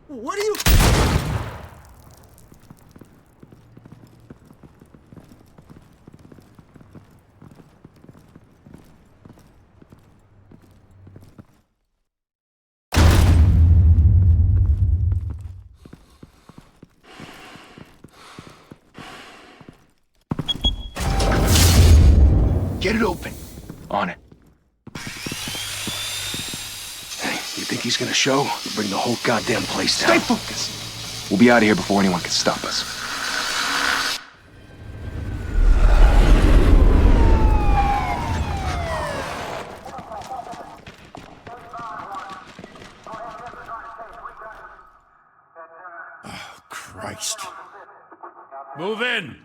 What are you... Get it open. On it. Hey, you think he's gonna show? We'll bring the whole goddamn place down. Stay focused! We'll be out of here before anyone can stop us. Oh, Christ. Move in!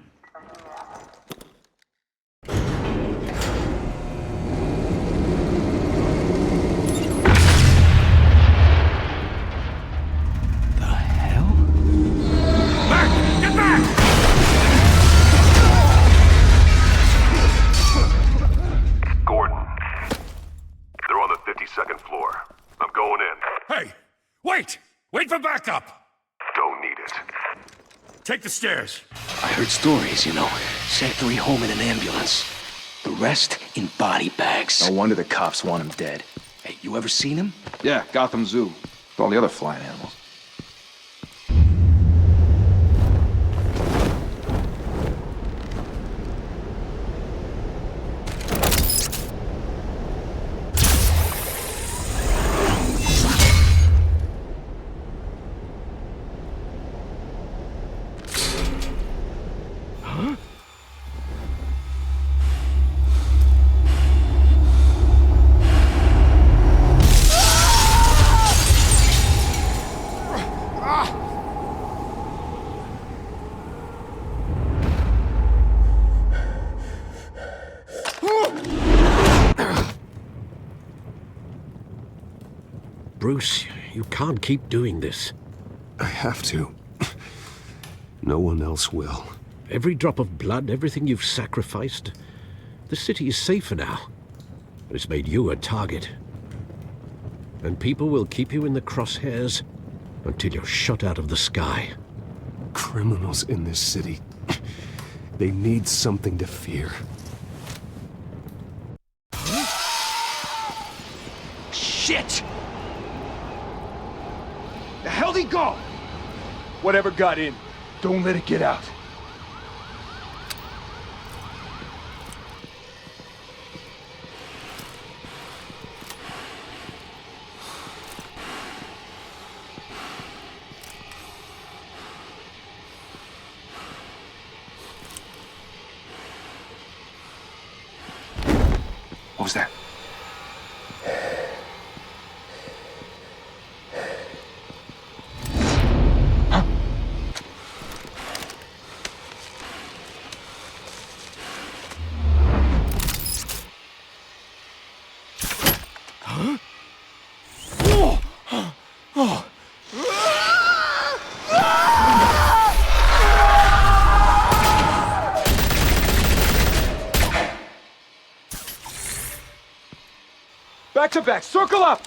Wait for backup! Don't need it. Take the stairs. I heard stories, you know. Sent 3 home in an ambulance. The rest in body bags. No wonder the cops want him dead. Hey, you ever seen him? Yeah, Gotham Zoo. With all the other flying animals. Bruce, you can't keep doing this. I have to. No one else will. Every drop of blood, everything you've sacrificed. The city is safer now. But it's made you a target. And people will keep you in the crosshairs until you're shot out of the sky. Criminals in this city. They need something to fear. Shit! The hell'd he go? Whatever got in, don't let it get out. What was that? Back to back, circle up!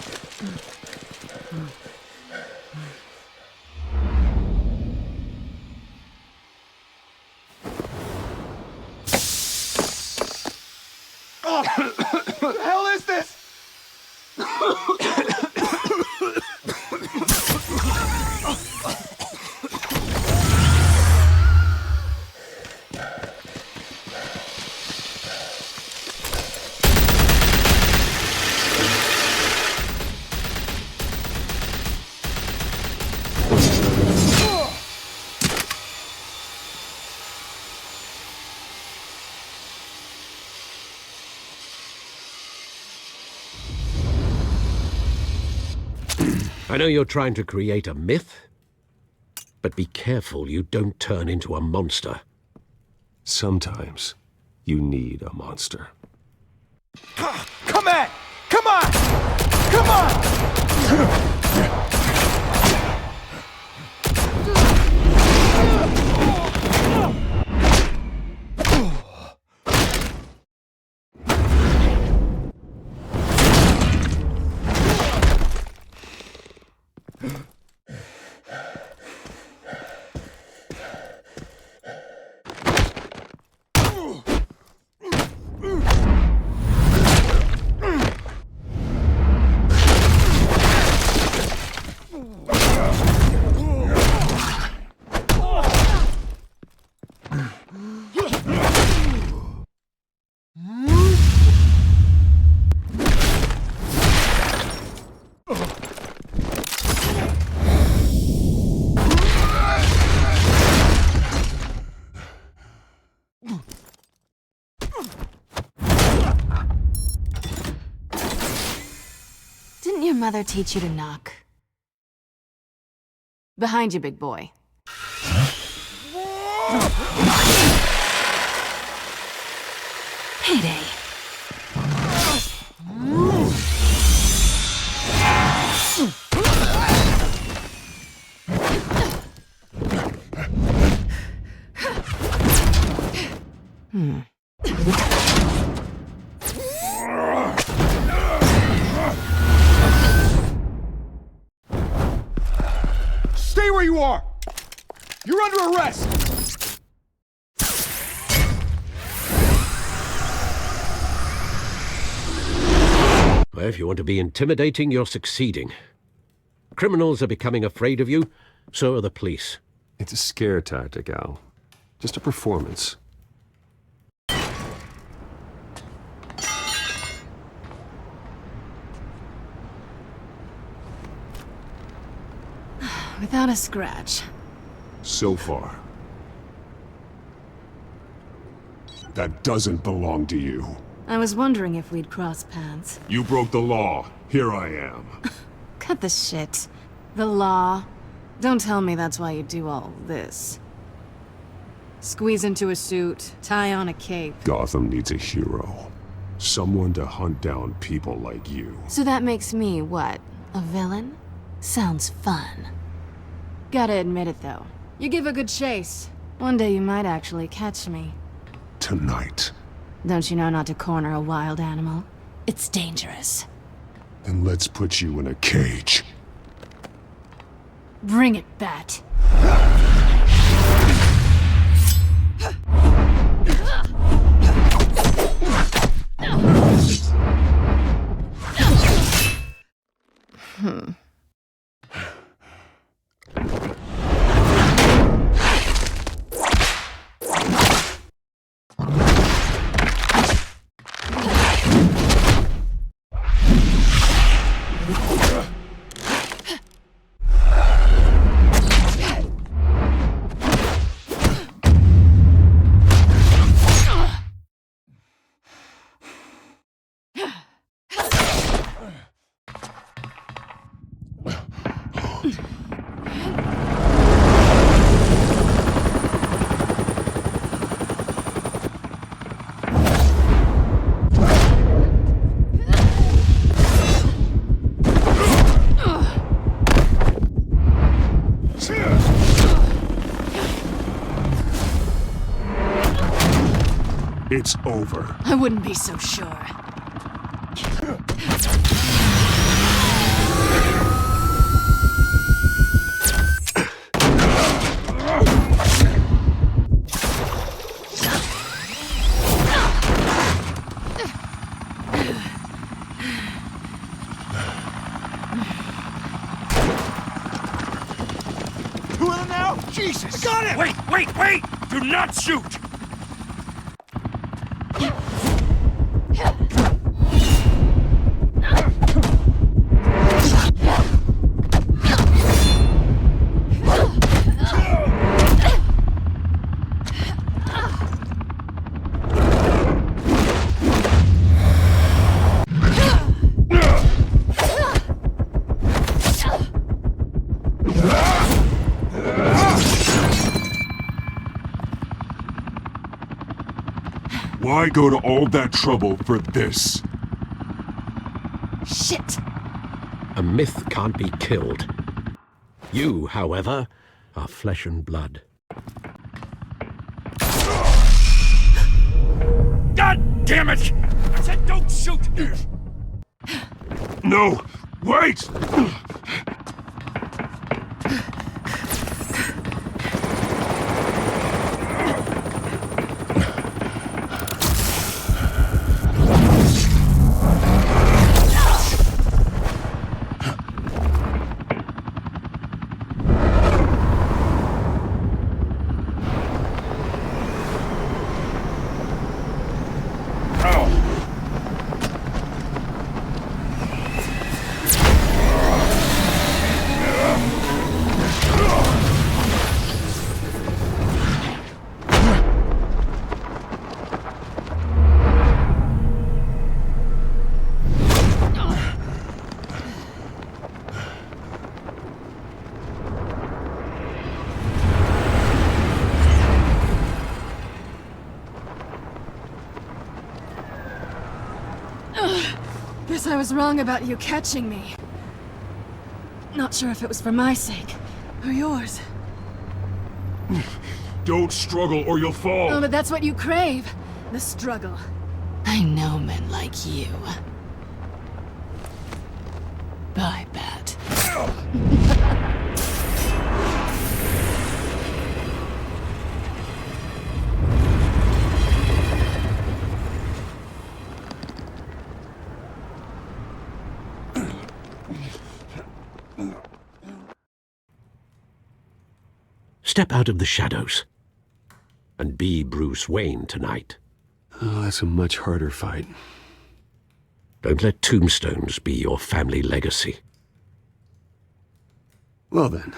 Oh, what the hell is this? I know you're trying to create a myth, but be careful you don't turn into a monster. Sometimes you need a monster. Come on! Come on! Come on! your mother teach you to knock? Behind you, big boy. Payday. Stay where you are! You're under arrest! Well, if you want to be intimidating, you're succeeding. Criminals are becoming afraid of you, so are the police. It's a scare tactic, Al. Just a performance. Without a scratch. So far. That doesn't belong to you. I was wondering if we'd cross paths. You broke the law. Here I am. Cut the shit. The law. Don't tell me that's why you do all this. Squeeze into a suit, tie on a cape. Gotham needs a hero. Someone to hunt down people like you. So that makes me, what, a villain? Sounds fun. Gotta admit it, though. You give a good chase. One day you might actually catch me. Tonight. Don't you know not to corner a wild animal? It's dangerous. Then let's put you in a cage. Bring it, Bat. It's over. I wouldn't be so sure. Who are now? Jesus! I got him! Wait! Do not shoot! Why go to all that trouble for this? Shit! A myth can't be killed. You, however, are flesh and blood. God damn it! I said don't shoot! No! Wait! Guess I was wrong about you catching me. Not sure if it was for my sake, or yours. Don't struggle or you'll fall! Oh, but that's what you crave. The struggle. I know men like you. Bye, Bat. Step out of the shadows and be Bruce Wayne tonight. Oh, that's a much harder fight. Don't let tombstones be your family legacy. Well then.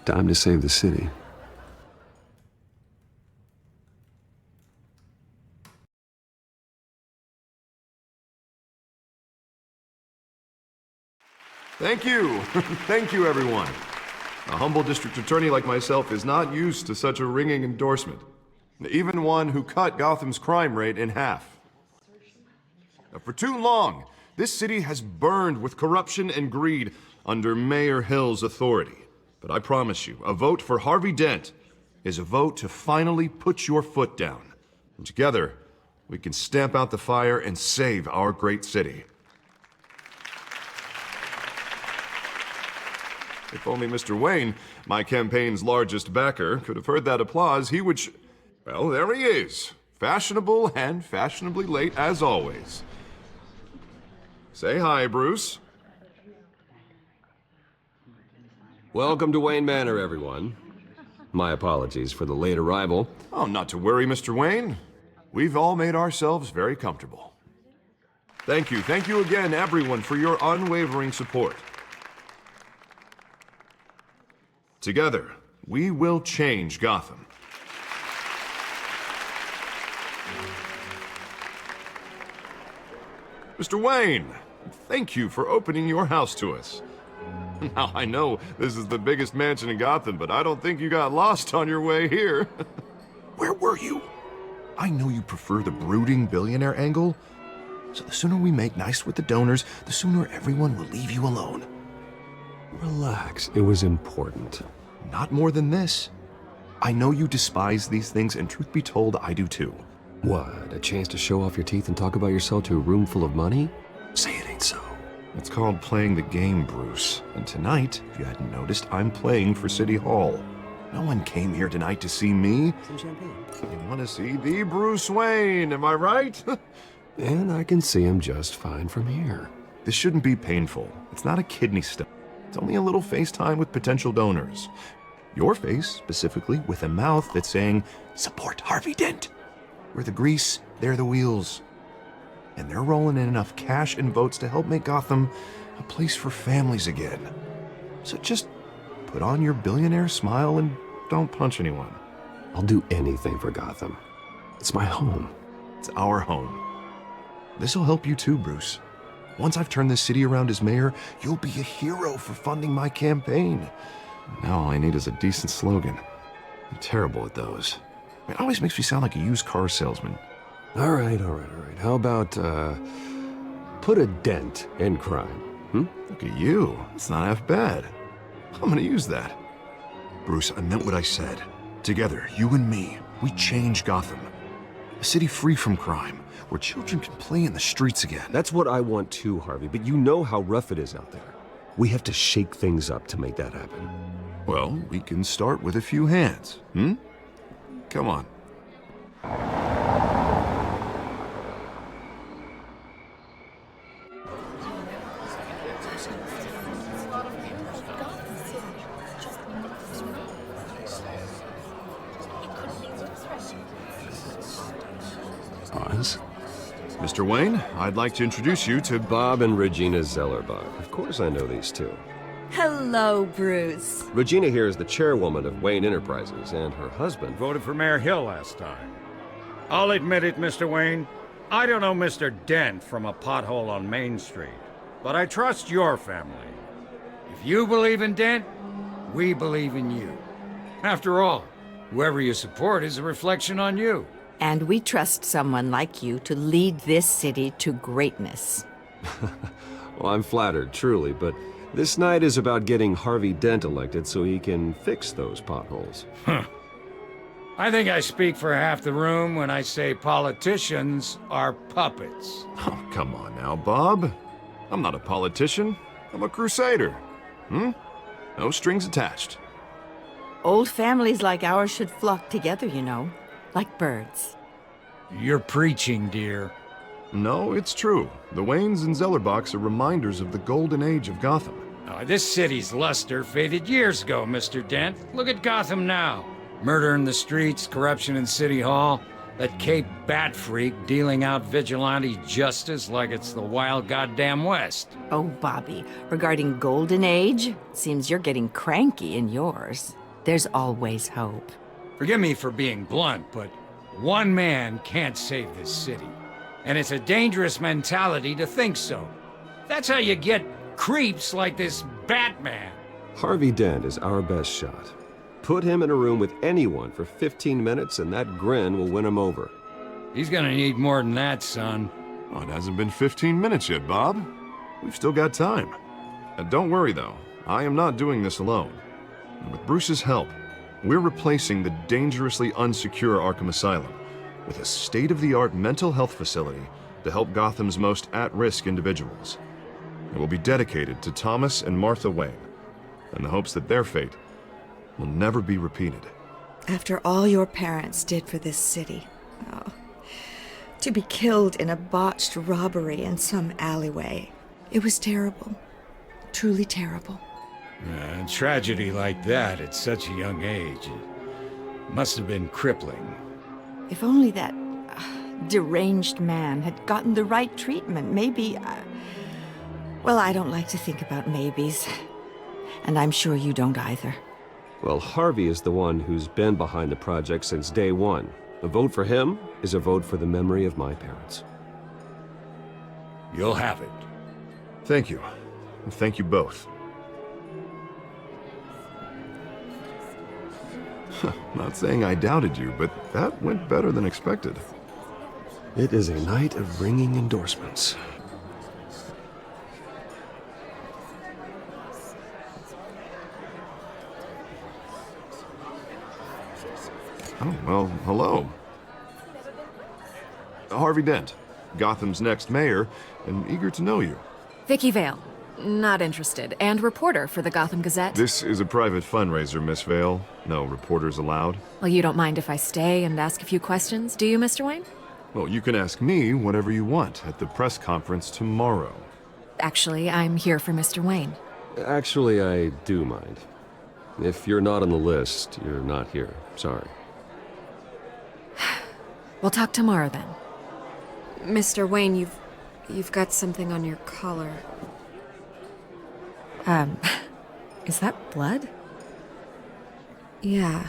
Time to save the city. Thank you. Thank you, everyone. A humble district attorney like myself is not used to such a ringing endorsement. Even one who cut Gotham's crime rate in half. For too long, this city has burned with corruption and greed under Mayor Hill's authority. But I promise you, a vote for Harvey Dent is a vote to finally put your foot down. And together, we can stamp out the fire and save our great city. If only Mr. Wayne, my campaign's largest backer, could have heard that applause, he would well, there he is. Fashionable and fashionably late as always. Say hi, Bruce. Welcome to Wayne Manor, everyone. My apologies for the late arrival. Oh, not to worry, Mr. Wayne. We've all made ourselves very comfortable. Thank you again, everyone, for your unwavering support. Together, we will change Gotham. Mr. Wayne, thank you for opening your house to us. Now, I know this is the biggest mansion in Gotham, but I don't think you got lost on your way here. Where were you? I know you prefer the brooding billionaire angle, so the sooner we make nice with the donors, the sooner everyone will leave you alone. Relax, it was important. Not more than this. I know you despise these things, and truth be told, I do too. What, a chance to show off your teeth and talk about yourself to a room full of money? Say it ain't so. It's called playing the game, Bruce. And tonight, if you hadn't noticed, I'm playing for City Hall. No one came here tonight to see me. Some champagne. They want to see the Bruce Wayne, am I right? And I can see him just fine from here. This shouldn't be painful. It's not a kidney stone. It's only a little FaceTime with potential donors. Your face, specifically, with a mouth that's saying, support Harvey Dent. We're the grease, they're the wheels. And they're rolling in enough cash and votes to help make Gotham a place for families again. So just put on your billionaire smile and don't punch anyone. I'll do anything for Gotham. It's my home. It's our home. This'll help you too, Bruce. Once I've turned this city around as mayor, you'll be a hero for funding my campaign. Now all I need is a decent slogan. I'm terrible at those. It always makes me sound like a used car salesman. All right. How about, put a dent in crime, Look at you. It's not half bad. I'm gonna use that. Bruce, I meant what I said. Together, you and me, we change Gotham. A city free from crime, where children can play in the streets again. That's what I want too, Harvey, but you know how rough it is out there. We have to shake things up to make that happen. Well, we can start with a few hands, Come on. Oz? Mr. Wayne, I'd like to introduce you to Bob and Regina Zellerbach. Of course I know these two. Hello, Bruce. Regina here is the chairwoman of Wayne Enterprises, and her husband... Voted for Mayor Hill last time. I'll admit it, Mr. Wayne. I don't know Mr. Dent from a pothole on Main Street, but I trust your family. If you believe in Dent, we believe in you. After all, whoever you support is a reflection on you. And we trust someone like you to lead this city to greatness. Well, I'm flattered, truly, but this night is about getting Harvey Dent elected so he can fix those potholes. I think I speak for half the room when I say politicians are puppets. Oh, come on now, Bob. I'm not a politician. I'm a crusader. No strings attached. Old families like ours should flock together, you know, like birds. You're preaching, dear. No, it's true. The Waynes and Zellerbachs are reminders of the golden age of Gotham. Oh, this city's luster faded years ago, Mr. Dent. Look at Gotham now. Murder in the streets, corruption in City Hall, that Cape Bat freak dealing out vigilante justice like it's the wild goddamn West. Oh, Bobby, regarding Golden Age, seems you're getting cranky in yours. There's always hope. Forgive me for being blunt, but one man can't save this city. And it's a dangerous mentality to think so. That's how you get creeps like this Batman. Harvey Dent is our best shot. Put him in a room with anyone for 15 minutes and that grin will win him over. He's gonna need more than that, son. Oh, it hasn't been 15 minutes yet, Bob. We've still got time. Don't worry, though. I am not doing this alone. And with Bruce's help, we're replacing the dangerously unsecure Arkham Asylum with a state-of-the-art mental health facility to help Gotham's most at-risk individuals. It will be dedicated to Thomas and Martha Wayne, in the hopes that their fate will never be repeated. After all your parents did for this city, oh, to be killed in a botched robbery in some alleyway, it was terrible. Truly terrible. A tragedy like that at such a young age, it must have been crippling. If only that deranged man had gotten the right treatment, maybe... well, I don't like to think about maybes. And I'm sure you don't either. Well, Harvey is the one who's been behind the project since day one. A vote for him is a vote for the memory of my parents. You'll have it. Thank you. And thank you both. Not saying I doubted you, but that went better than expected. It is a night of ringing endorsements. Oh, well, hello. Harvey Dent, Gotham's next mayor, and eager to know you. Vicky Vale. Not interested. And reporter for the Gotham Gazette. This is a private fundraiser, Miss Vale. No reporters allowed. Well, you don't mind if I stay and ask a few questions, do you, Mr. Wayne? Well, you can ask me whatever you want at the press conference tomorrow. Actually, I'm here for Mr. Wayne. Actually, I do mind. If you're not on the list, you're not here. Sorry. We'll talk tomorrow then. Mr. Wayne, you've got something on your collar. Is that blood? Yeah.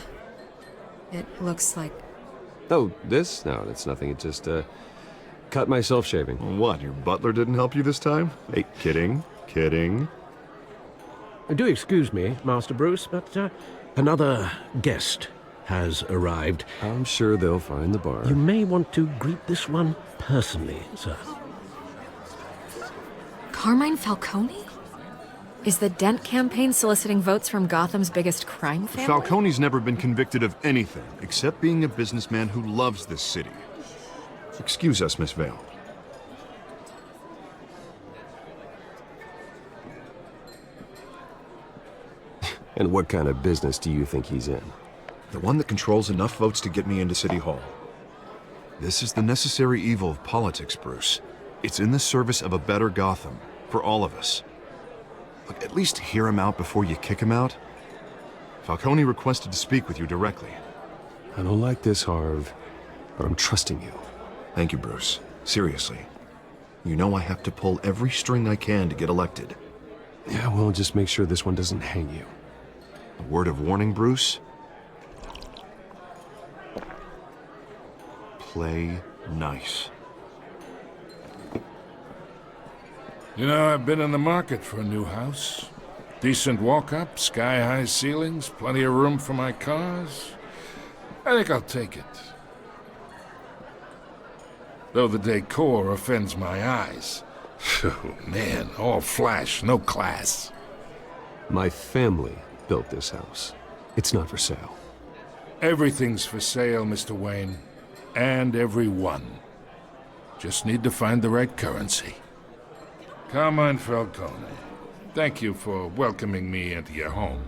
It looks like... Oh, this? No, that's nothing. It just, cut myself shaving. What, your butler didn't help you this time? Hey, kidding. Do excuse me, Master Bruce, but another guest has arrived. I'm sure they'll find the bar. You may want to greet this one personally, sir. Carmine Falcone? Is the Dent campaign soliciting votes from Gotham's biggest crime family? Falcone's never been convicted of anything except being a businessman who loves this city. Excuse us, Miss Vale. And what kind of business do you think he's in? The one that controls enough votes to get me into City Hall. This is the necessary evil of politics, Bruce. It's in the service of a better Gotham, for all of us. Look, at least hear him out before you kick him out. Falcone requested to speak with you directly. I don't like this, Harv, but I'm trusting you. Thank you, Bruce. Seriously. You know I have to pull every string I can to get elected. Yeah, well, just make sure this one doesn't hang you. A word of warning, Bruce? Play nice. You know, I've been in the market for a new house. Decent walk-up, sky-high ceilings, plenty of room for my cars. I think I'll take it. though the decor offends my eyes. Oh, man, all flash, no class. My family built this house. It's not for sale. Everything's for sale, Mr. Wayne. And everyone. Just need to find the right currency. Come on, Falcone. Thank you for welcoming me into your home.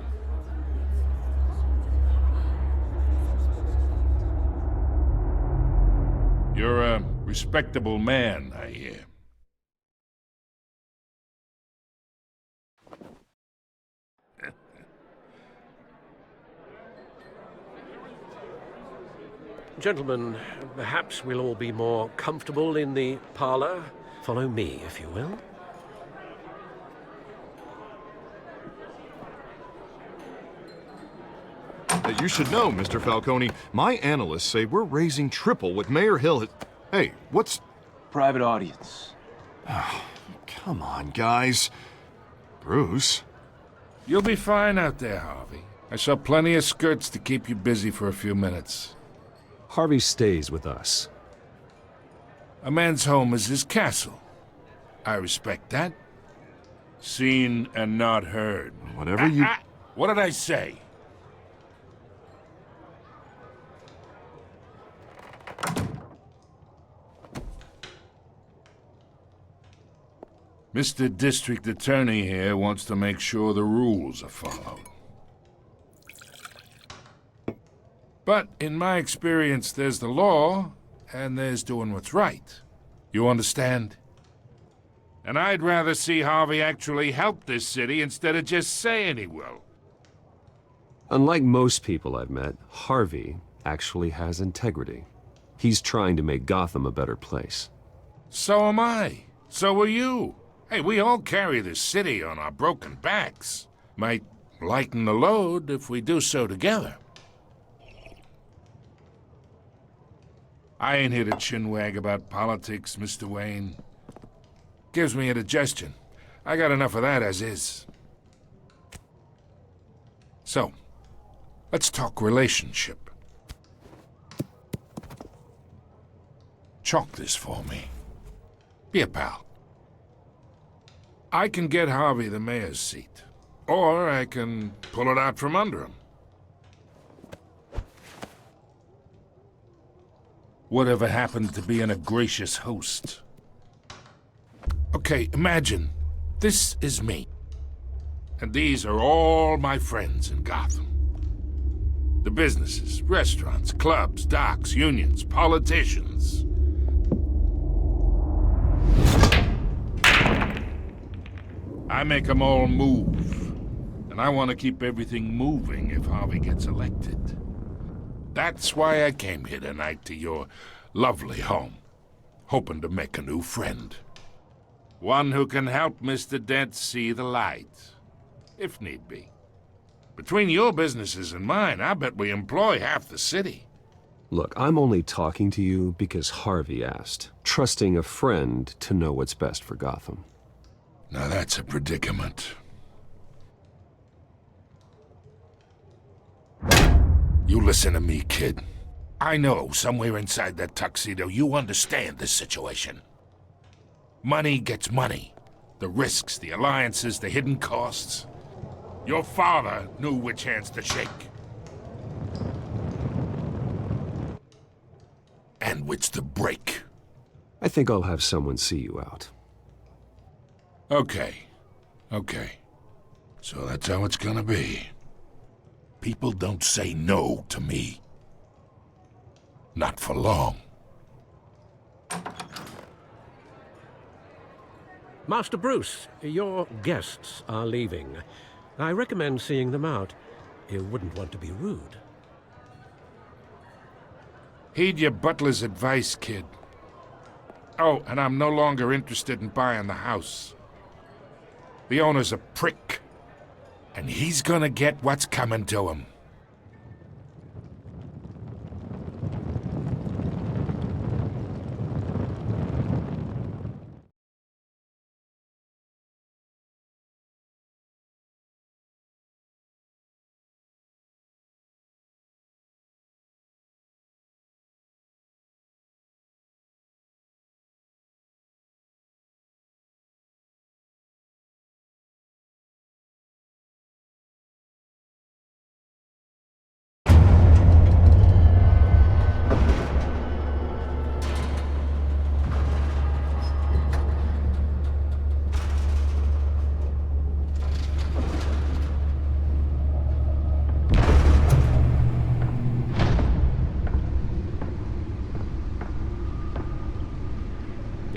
You're a respectable man, I hear. Gentlemen, perhaps we'll all be more comfortable in the parlor. Follow me, if you will. You should know, Mr. Falcone, my analysts say we're raising triple what Mayor Hill has... Hey, what's... Private audience. Come on, guys. Bruce? You'll be fine out there, Harvey. I saw plenty of skirts to keep you busy for a few minutes. Harvey stays with us. A man's home is his castle. I respect that. Seen and not heard. Whatever you... What did I say? Mr. District Attorney here wants to make sure the rules are followed. But in my experience, there's the law, and there's doing what's right. You understand? And I'd rather see Harvey actually help this city instead of just saying he will. Unlike most people I've met, Harvey actually has integrity. He's trying to make Gotham a better place. So am I. So are you. Hey, we all carry this city on our broken backs. Might lighten the load if we do so together. I ain't here to chinwag about politics, Mr. Wayne. Gives me indigestion. I got enough of that as is. So, let's talk relationship. Chalk this for me. Be a pal. I can get Harvey the mayor's seat, or I can pull it out from under him. Whatever happened to being a gracious host? Okay, imagine, this is me. And these are all my friends in Gotham. The businesses, restaurants, clubs, docks, unions, politicians. I make them all move. And I want to keep everything moving if Harvey gets elected. That's why I came here tonight to your lovely home, hoping to make a new friend. One who can help Mr. Dent see the light, if need be. Between your businesses and mine, I bet we employ half the city. Look, I'm only talking to you because Harvey asked, trusting a friend to know what's best for Gotham. Now that's a predicament. You listen to me, kid. I know somewhere inside that tuxedo you understand this situation. Money gets money. The risks, the alliances, the hidden costs. Your father knew which hands to shake. And which to break. I think I'll have someone see you out. Okay. So that's how it's gonna be. People don't say no to me. Not for long. Master Bruce, your guests are leaving. I recommend seeing them out. You wouldn't want to be rude. Heed your butler's advice, kid. Oh, and I'm no longer interested in buying the house. The owner's a prick. And he's gonna get what's coming to him.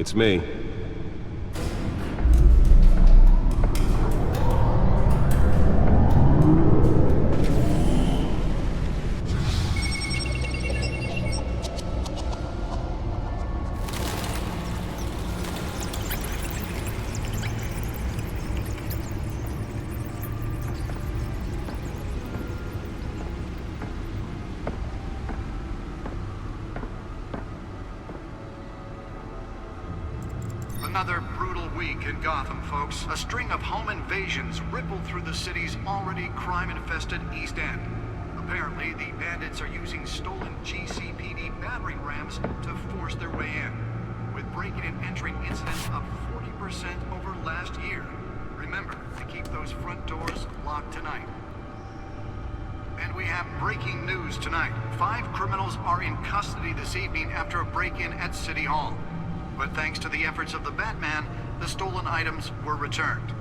It's me. Another brutal week in Gotham, folks. A string of home invasions rippled through the city's already crime-infested East End. Apparently, the bandits are using stolen GCPD battering rams to force their way in, with breaking and entering incidents up 40% over last year. Remember to keep those front doors locked tonight. And we have breaking news tonight. 5 criminals are in custody this evening after a break-in at City Hall. But thanks to the efforts of the Batman, the stolen items were returned.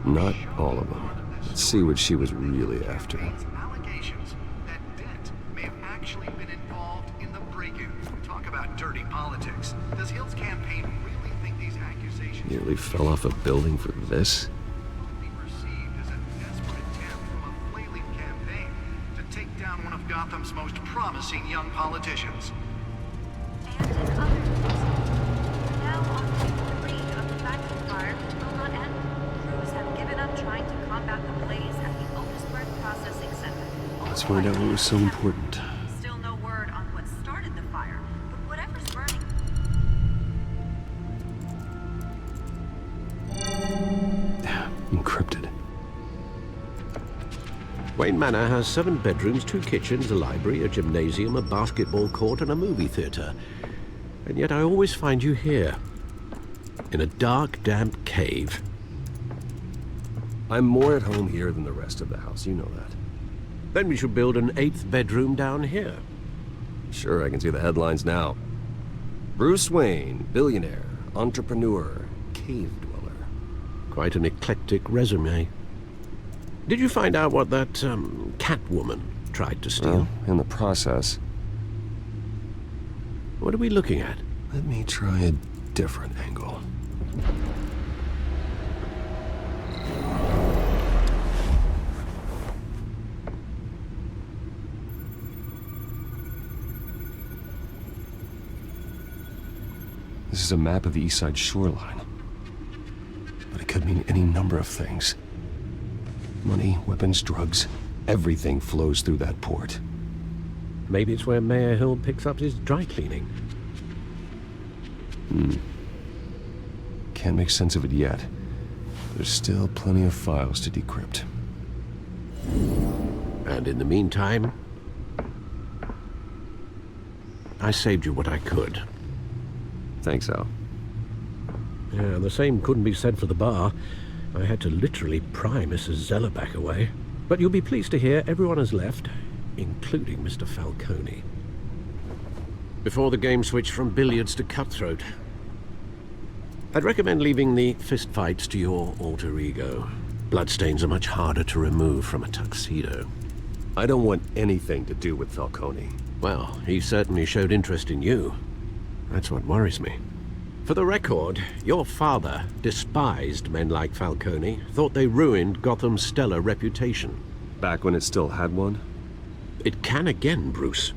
Not all of them. Let's see what she was really after. Allegations that Dent may have actually been involved in the break-in. Talk about dirty politics. Does Hill's campaign really think these accusations Nearly fell off a building for this? be perceived as a desperate attempt from a flailing campaign to take down one of Gotham's most promising young politicians? And in other news, now on week 3 of the factory fire will not end. Crews have given up trying to combat the blaze at the Otisburg Processing Center. Let's find out what was so important. Still no word on what started the fire, but whatever's burning. Encrypted. Wayne Manor has 7 bedrooms, 2 kitchens, a library, a gymnasium, a basketball court, and a movie theater. And yet I always find you here, in a dark, damp cave. I'm more at home here than the rest of the house, you know that. Then we should build an 8th bedroom down here. Sure, I can see the headlines now. Bruce Wayne, billionaire, entrepreneur, cave dweller. Quite an eclectic resume. Did you find out what that, Catwoman tried to steal? Well, in the process. What are we looking at? Let me try a different angle. This is a map of the East Side shoreline. But it could mean any number of things. Money, weapons, drugs, everything flows through that port. Maybe it's where Mayor Hill picks up his dry cleaning. Can't make sense of it yet. There's still plenty of files to decrypt. And in the meantime, I saved you what I could. Thanks, Al. Yeah, the same couldn't be said for the bar. I had to literally pry Mrs. Zeller back away. But you'll be pleased to hear everyone has left, including Mr. Falcone. Before the game switched from billiards to cutthroat. I'd recommend leaving the fistfights to your alter ego. Bloodstains are much harder to remove from a tuxedo. I don't want anything to do with Falcone. Well, he certainly showed interest in you. That's what worries me. For the record, your father despised men like Falcone, thought they ruined Gotham's stellar reputation. Back when it still had one? It can again, Bruce.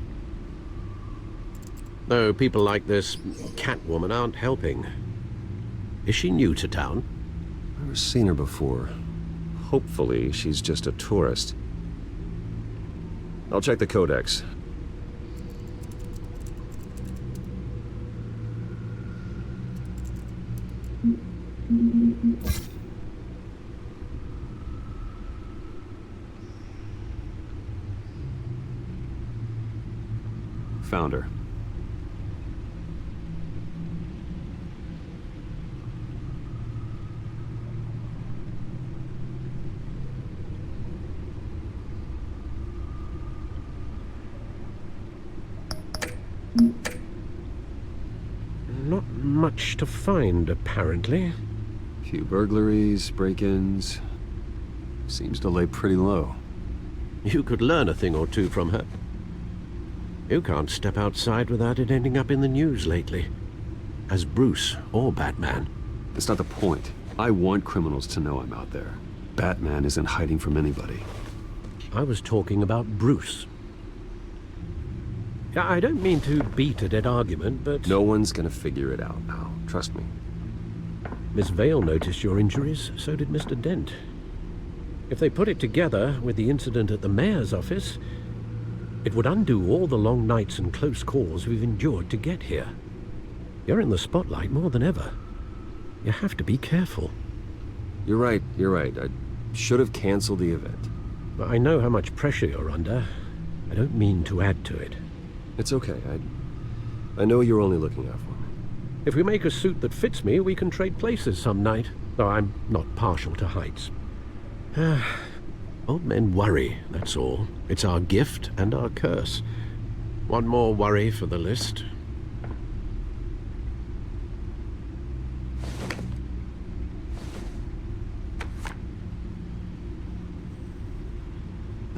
Though people like this Catwoman aren't helping. Is she new to town? Never seen her before. Hopefully, she's just a tourist. I'll check the codex. Found her. Not much to find, apparently. Few burglaries, break-ins. Seems to lay pretty low. You could learn a thing or two from her. You can't step outside without it ending up in the news lately. as Bruce or Batman. That's not the point. I want criminals to know I'm out there. Batman isn't hiding from anybody. I was talking about Bruce. I don't mean to beat a dead argument, but... No one's gonna figure it out now. Trust me. Miss Vale noticed your injuries, so did Mr. Dent. If they put it together with the incident at the mayor's office, it would undo all the long nights and close calls we've endured to get here. You're in the spotlight more than ever. You have to be careful. You're right. I should have canceled the event. But I know how much pressure you're under. I don't mean to add to it. It's okay. I know you're only looking out for me. If we make a suit that fits me, we can trade places some night. Though I'm not partial to heights. Old men worry, that's all. It's our gift and our curse. One more worry for the list.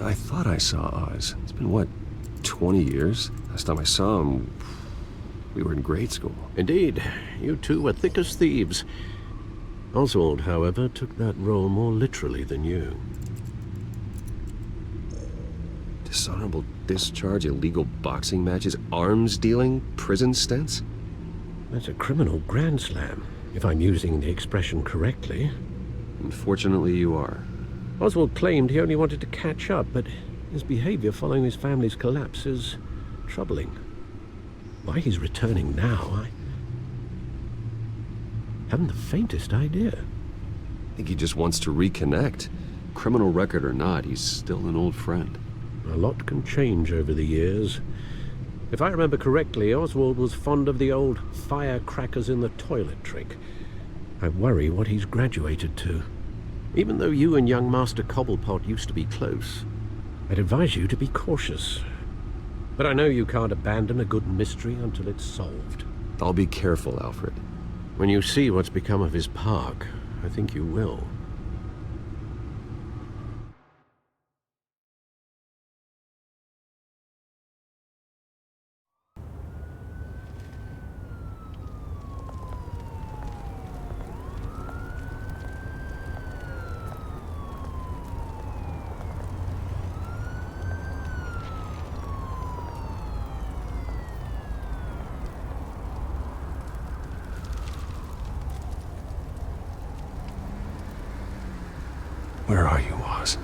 I thought I saw Oz. It's been, what, 20 years? Last time I saw him, we were in grade school. Indeed. You two were thick as thieves. Oswald, however, took that role more literally than you. Dishonorable discharge, illegal boxing matches, arms dealing, prison stints? That's a criminal grand slam, if I'm using the expression correctly. Unfortunately, you are. Oswald claimed he only wanted to catch up, but his behavior following his family's collapse is troubling. Why he's returning now, I haven't the faintest idea. I think he just wants to reconnect. Criminal record or not, he's still an old friend. A lot can change over the years. If I remember correctly, Oswald was fond of the old firecrackers in the toilet trick. I worry what he's graduated to. Even though you and young Master Cobblepot used to be close, I'd advise you to be cautious. But I know you can't abandon a good mystery until it's solved. I'll be careful, Alfred. When you see what's become of his park, I think you will. Where are you, Oz?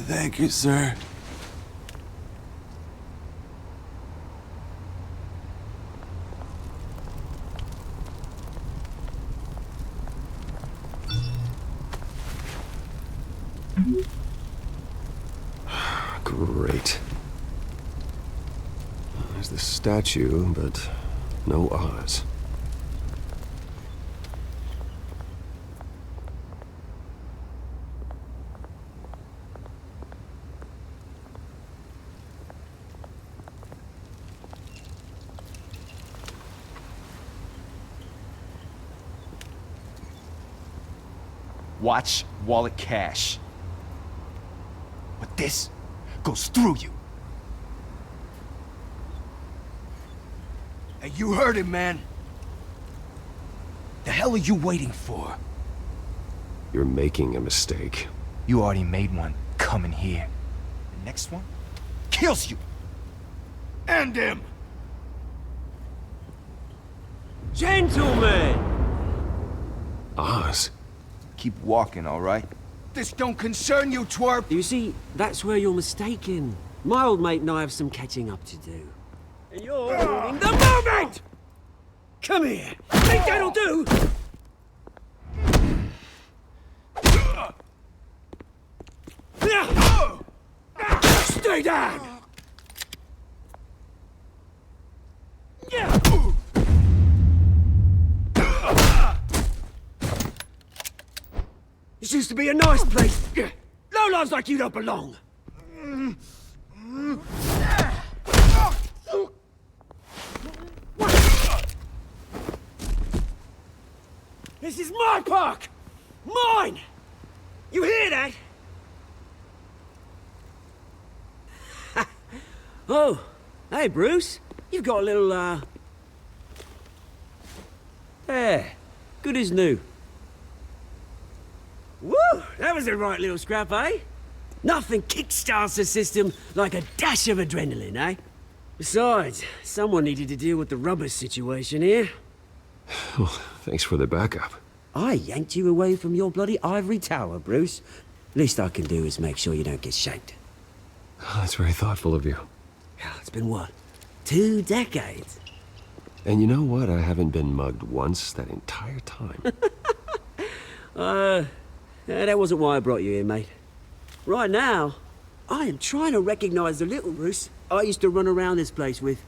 Thank you, sir. Great. There's the statue, but no Oz. Watch wallet cash. But this goes through you. Hey, you heard it, man. The hell are you waiting for? You're making a mistake. You already made one coming here. The next one kills you. And him. Gentlemen! Oz. Keep walking, all right? This don't concern you, twerp! You see, that's where you're mistaken. My old mate and I have some catching up to do. And you're ruining the moment! Come here! Think that'll do? Stay down! This used to be a nice place. Lowlifes like you don't belong. This is my park! Mine! You hear that? Oh, hey, Bruce. You've got a little, There. Good as new. Woo! That was a right little scrap, eh? Nothing kickstarts the system like a dash of adrenaline, eh? Besides, someone needed to deal with the rubber situation here. Well, thanks for the backup. I yanked you away from your bloody ivory tower, Bruce. Least I can do is make sure you don't get shanked. Oh, that's very thoughtful of you. Yeah, it's been what? 2 decades? And you know what? I haven't been mugged once that entire time. That wasn't why I brought you here, mate. Right now, I am trying to recognize the little Bruce I used to run around this place with.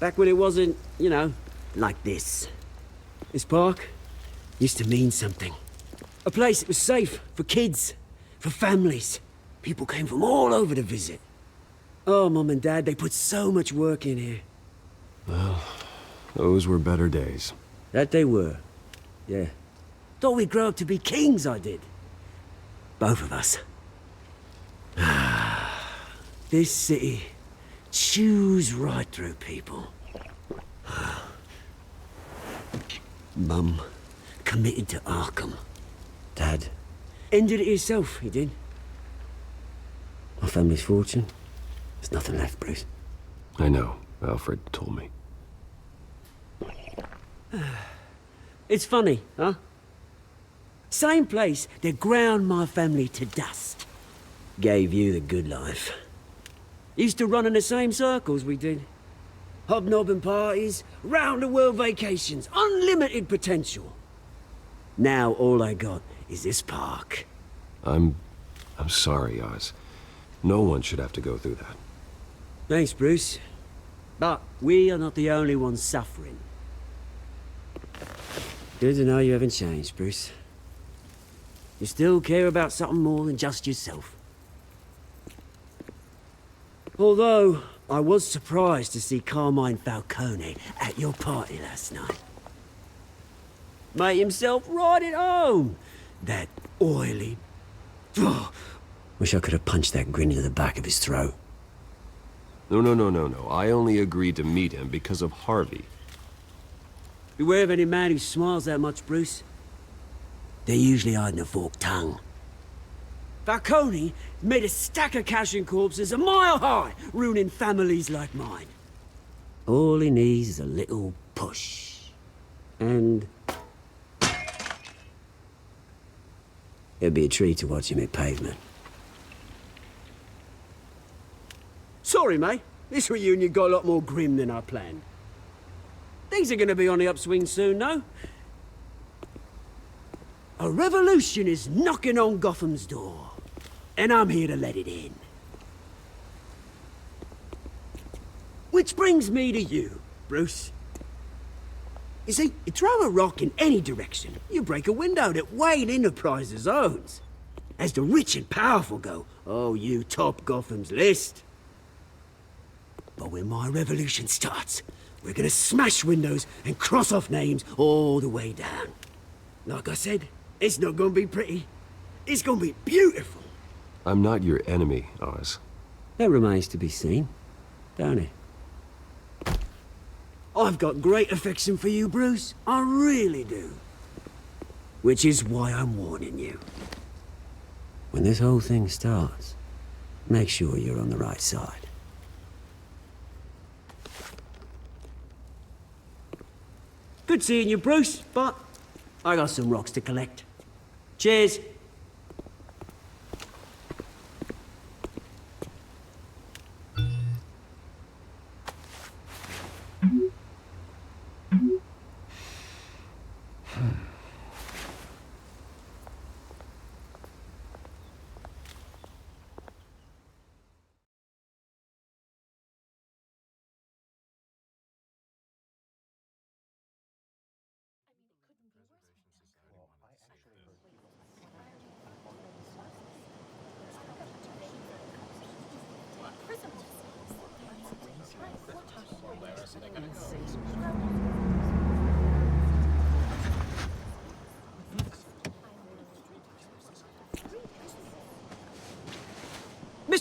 Back when it wasn't, you know, like this. This park used to mean something. A place that was safe for kids, for families. People came from all over to visit. Oh, Mum and Dad, they put so much work in here. Well, those were better days. That they were. Yeah. Thought we'd grow up to be kings, I did. Both of us. This city chews right through people. Mum committed to Arkham. Dad ended it himself, he did. My family's fortune. There's nothing left, Bruce. I know. Alfred told me. It's funny, huh? Same place that ground my family to dust. Gave you the good life. Used to run in the same circles we did. Hobnobbing parties, round-the-world vacations, unlimited potential. Now all I got is this park. I'm sorry, Oz. No one should have to go through that. Thanks, Bruce. But we are not the only ones suffering. Good to know you haven't changed, Bruce. You still care about something more than just yourself. Although, I was surprised to see Carmine Falcone at your party last night. Made himself right at home. That oily... Wish I could have punched that grin into the back of his throat. No. I only agreed to meet him because of Harvey. Beware of any man who smiles that much, Bruce. They're usually hiding a forked tongue. Falcone made a stack of cash and corpses a mile high, ruining families like mine. All he needs is a little push. And... it'd be a treat to watch him hit pavement. Sorry, mate. This reunion got a lot more grim than I planned. Things are gonna be on the upswing soon, no? A revolution is knocking on Gotham's door, and I'm here to let it in. Which brings me to you, Bruce. You see, you throw a rock in any direction, you break a window that Wayne Enterprises owns. As the rich and powerful go, oh, you top Gotham's list. But when my revolution starts, we're gonna smash windows and cross off names all the way down. Like I said, it's not gonna be pretty. It's gonna be beautiful. I'm not your enemy, Oz. That remains to be seen, don't it? I've got great affection for you, Bruce. I really do. Which is why I'm warning you. When this whole thing starts, make sure you're on the right side. Good seeing you, Bruce, but I got some rocks to collect. Cheers.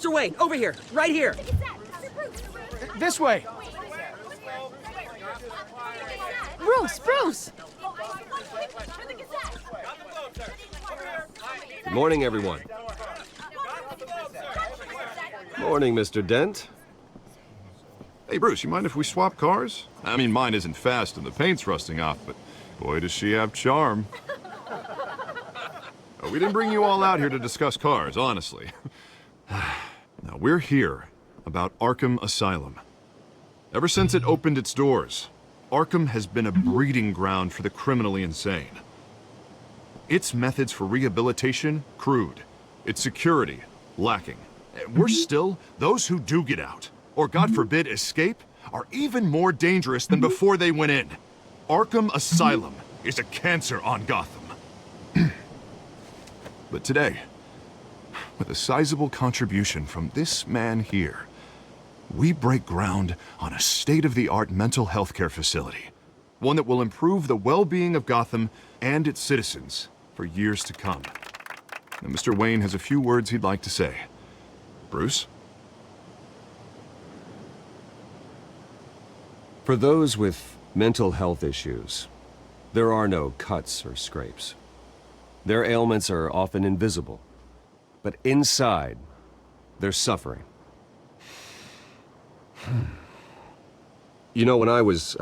Mr. Wayne, over here, right here. This way. Bruce! Good morning, everyone. Morning, Mr. Dent. Hey, Bruce, you mind if we swap cars? I mean, mine isn't fast and the paint's rusting off, but boy, does she have charm. We didn't bring you all out here to discuss cars, honestly. Now, we're here about Arkham Asylum. Ever since it opened its doors, Arkham has been a breeding ground for the criminally insane. Its methods for rehabilitation, crude. Its security, lacking. Worse still, those who do get out, or God forbid escape, are even more dangerous than before they went in. Arkham Asylum is a cancer on Gotham. But today, with a sizable contribution from this man here, we break ground on a state-of-the-art mental health care facility. One that will improve the well-being of Gotham and its citizens for years to come. Now, Mr. Wayne has a few words he'd like to say. Bruce? For those with mental health issues, there are no cuts or scrapes. Their ailments are often invisible, but inside, they're suffering. You know, when I was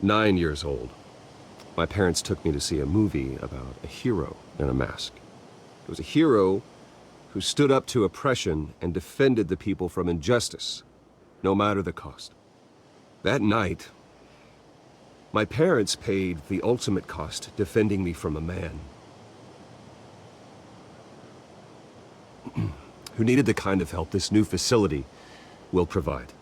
9 years old, my parents took me to see a movie about a hero in a mask. It was a hero who stood up to oppression and defended the people from injustice, no matter the cost. That night, my parents paid the ultimate cost defending me from a man who needed the kind of help this new facility will provide.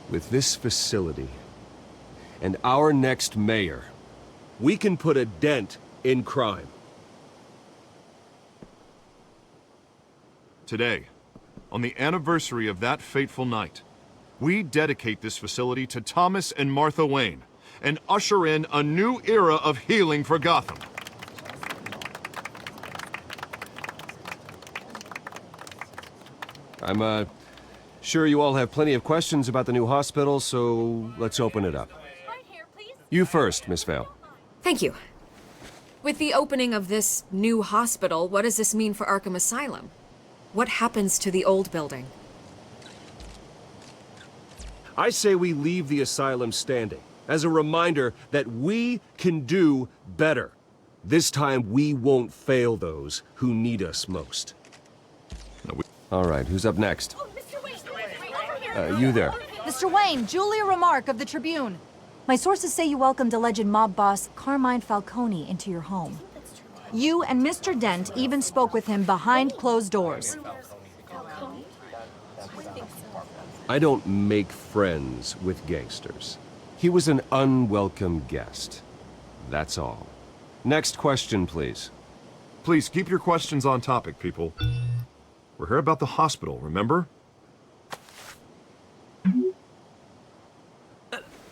With this facility and our next mayor, we can put a dent in crime. Today, on the anniversary of that fateful night, we dedicate this facility to Thomas and Martha Wayne and usher in a new era of healing for Gotham. I'm sure you all have plenty of questions about the new hospital, so let's open it up. You first, Miss Vale. Thank you. With the opening of this new hospital, what does this mean for Arkham Asylum? What happens to the old building? I say we leave the asylum standing as a reminder that we can do better. This time we won't fail those who need us most. All right, who's up next? You there. Mr. Wayne, Julia Remark of the Tribune. My sources say you welcomed alleged mob boss Carmine Falcone into your home. You and Mr. Dent even spoke with him behind closed doors. I don't make friends with gangsters. He was an unwelcome guest. That's all. Next question, please. Please keep your questions on topic, people. We're here about the hospital, remember?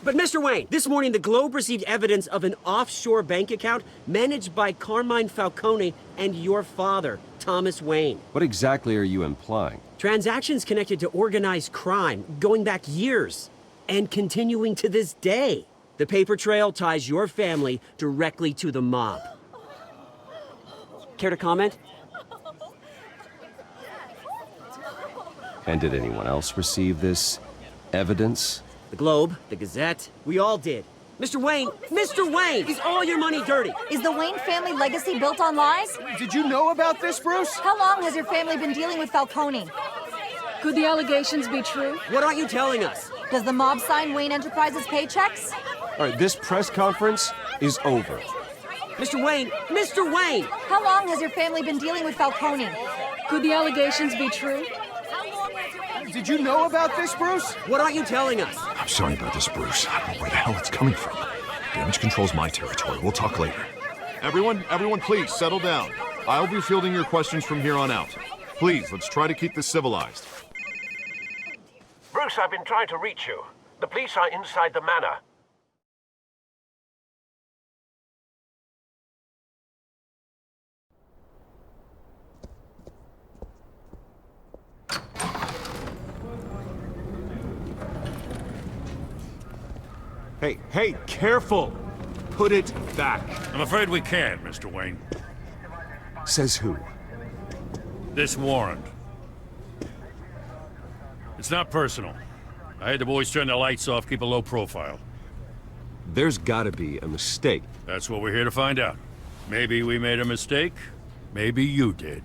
But Mr. Wayne, this morning the Globe received evidence of an offshore bank account managed by Carmine Falcone and your father, Thomas Wayne. What exactly are you implying? Transactions connected to organized crime going back years and continuing to this day. The paper trail ties your family directly to the mob. Care to comment? And did anyone else receive this evidence? The Globe, the Gazette, we all did. Mr. Wayne, is all your money dirty? Is the Wayne family legacy built on lies? Did you know about this, Bruce? How long has your family been dealing with Falcone? Could the allegations be true? What aren't you telling us? Does the mob sign Wayne Enterprises paychecks? All right, this press conference is over. Mr. Wayne! How long has your family been dealing with Falcone? Could the allegations be true? Did you know about this, Bruce? What aren't you telling us? I'm sorry about this, Bruce. I don't know where the hell it's coming from. Damage control's my territory. We'll talk later. Everyone, please, settle down. I'll be fielding your questions from here on out. Please, let's try to keep this civilized. Bruce, I've been trying to reach you. The police are inside the manor. Hey, careful! Put it back. I'm afraid we can't, Mr. Wayne. Says who? This warrant. It's not personal. I had the boys turn the lights off, keep a low profile. There's gotta be a mistake. That's what we're here to find out. Maybe we made a mistake. Maybe you did.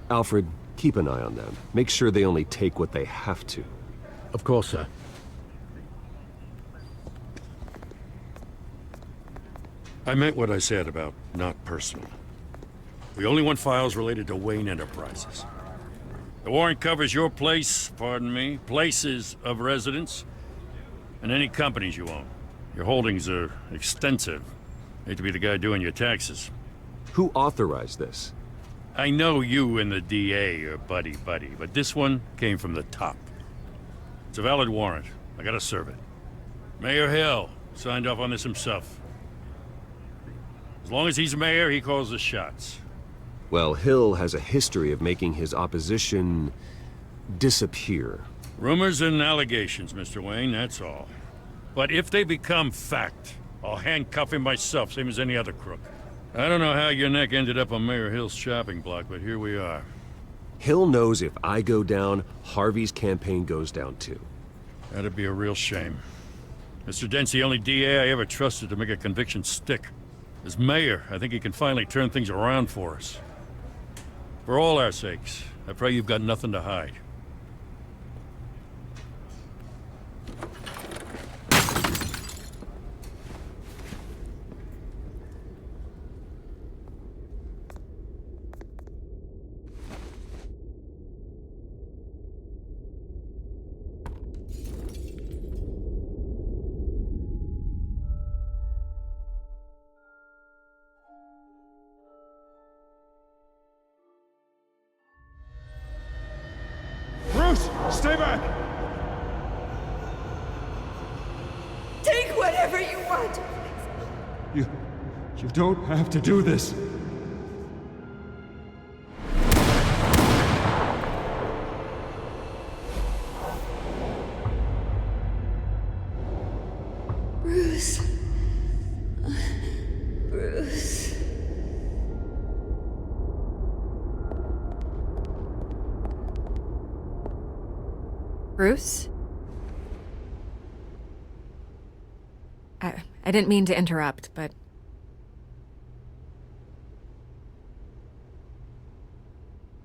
Alfred, keep an eye on them. Make sure they only take what they have to. Of course, sir. I meant what I said about not personal. We only want files related to Wayne Enterprises. The warrant covers your place, pardon me, places of residence, and any companies you own. Your holdings are extensive. Hate to be the guy doing your taxes. Who authorized this? I know you and the DA are buddy-buddy, but this one came from the top. It's a valid warrant. I gotta serve it. Mayor Hill signed off on this himself. As long as he's mayor, he calls the shots. Well, Hill has a history of making his opposition disappear. Rumors and allegations, Mr. Wayne, that's all. But if they become fact, I'll handcuff him myself, same as any other crook. I don't know how your neck ended up on Mayor Hill's shopping block, but here we are. Hill knows if I go down, Harvey's campaign goes down too. That'd be a real shame. Mr. Dent's the only DA I ever trusted to make a conviction stick. As mayor, I think he can finally turn things around for us. For all our sakes, I pray you've got nothing to hide. Bruce, stay back! Take whatever you want. You don't have to do this. Bruce. Bruce. Bruce? I didn't mean to interrupt, but...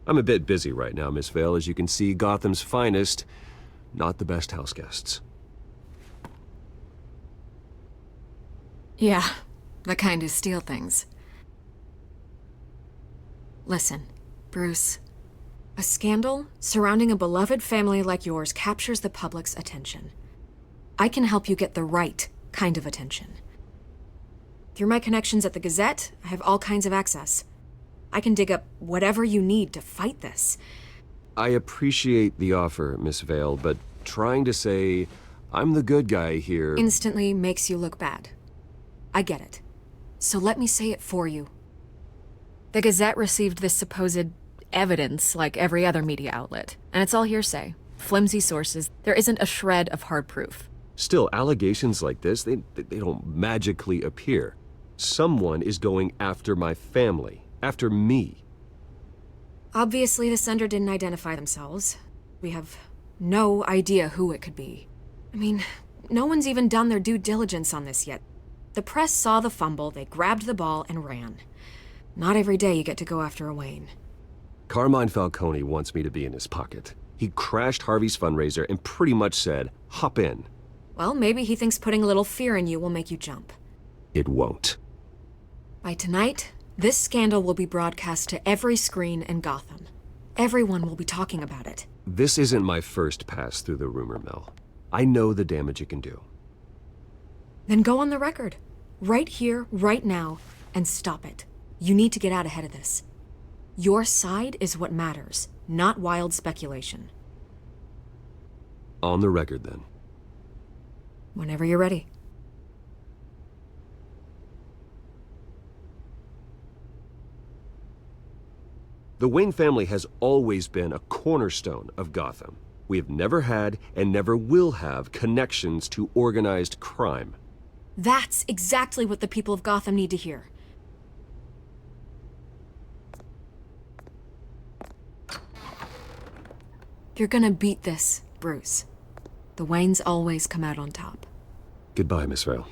I'm a bit busy right now, Miss Vale. As you can see, Gotham's finest, not the best house guests. Yeah, the kind who steal things. Listen, Bruce. A scandal surrounding a beloved family like yours captures the public's attention. I can help you get the right kind of attention. Through my connections at the Gazette, I have all kinds of access. I can dig up whatever you need to fight this. I appreciate the offer, Miss Vale, but trying to say I'm the good guy here... Instantly makes you look bad. I get it. So let me say it for you. The Gazette received this supposed evidence like every other media outlet, and it's all hearsay. Flimsy sources. There isn't a shred of hard proof. Still, allegations like this, they don't magically appear. Someone is going after my family, after me. Obviously, the sender didn't identify themselves. We have no idea who it could be. I mean, no one's even done their due diligence on this yet. The press saw the fumble, they grabbed the ball and ran. Not every day you get to go after a Wayne. Carmine Falcone wants me to be in his pocket. He crashed Harvey's fundraiser and pretty much said, hop in. Well, maybe he thinks putting a little fear in you will make you jump. It won't. By tonight, this scandal will be broadcast to every screen in Gotham. Everyone will be talking about it. This isn't my first pass through the rumor mill. I know the damage it can do. Then go on the record. Right here, right now, and stop it. You need to get out ahead of this. Your side is what matters, not wild speculation. On the record, then. Whenever you're ready. The Wayne family has always been a cornerstone of Gotham. We have never had and never will have connections to organized crime. That's exactly what the people of Gotham need to hear. You're gonna beat this, Bruce. The Waynes always come out on top. Goodbye, Miss Vale.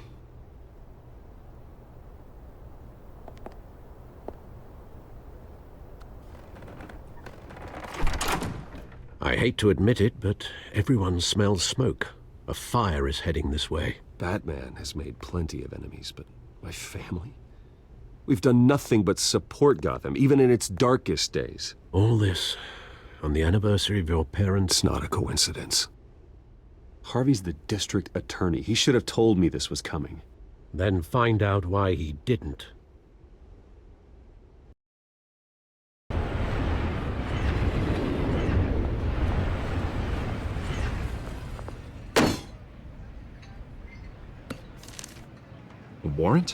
I hate to admit it, but everyone smells smoke. A fire is heading this way. Batman has made plenty of enemies, but my family? We've done nothing but support Gotham, even in its darkest days. All this on the anniversary of your parents'... It's not a coincidence. Harvey's the district attorney. He should have told me this was coming. Then find out why he didn't. A warrant?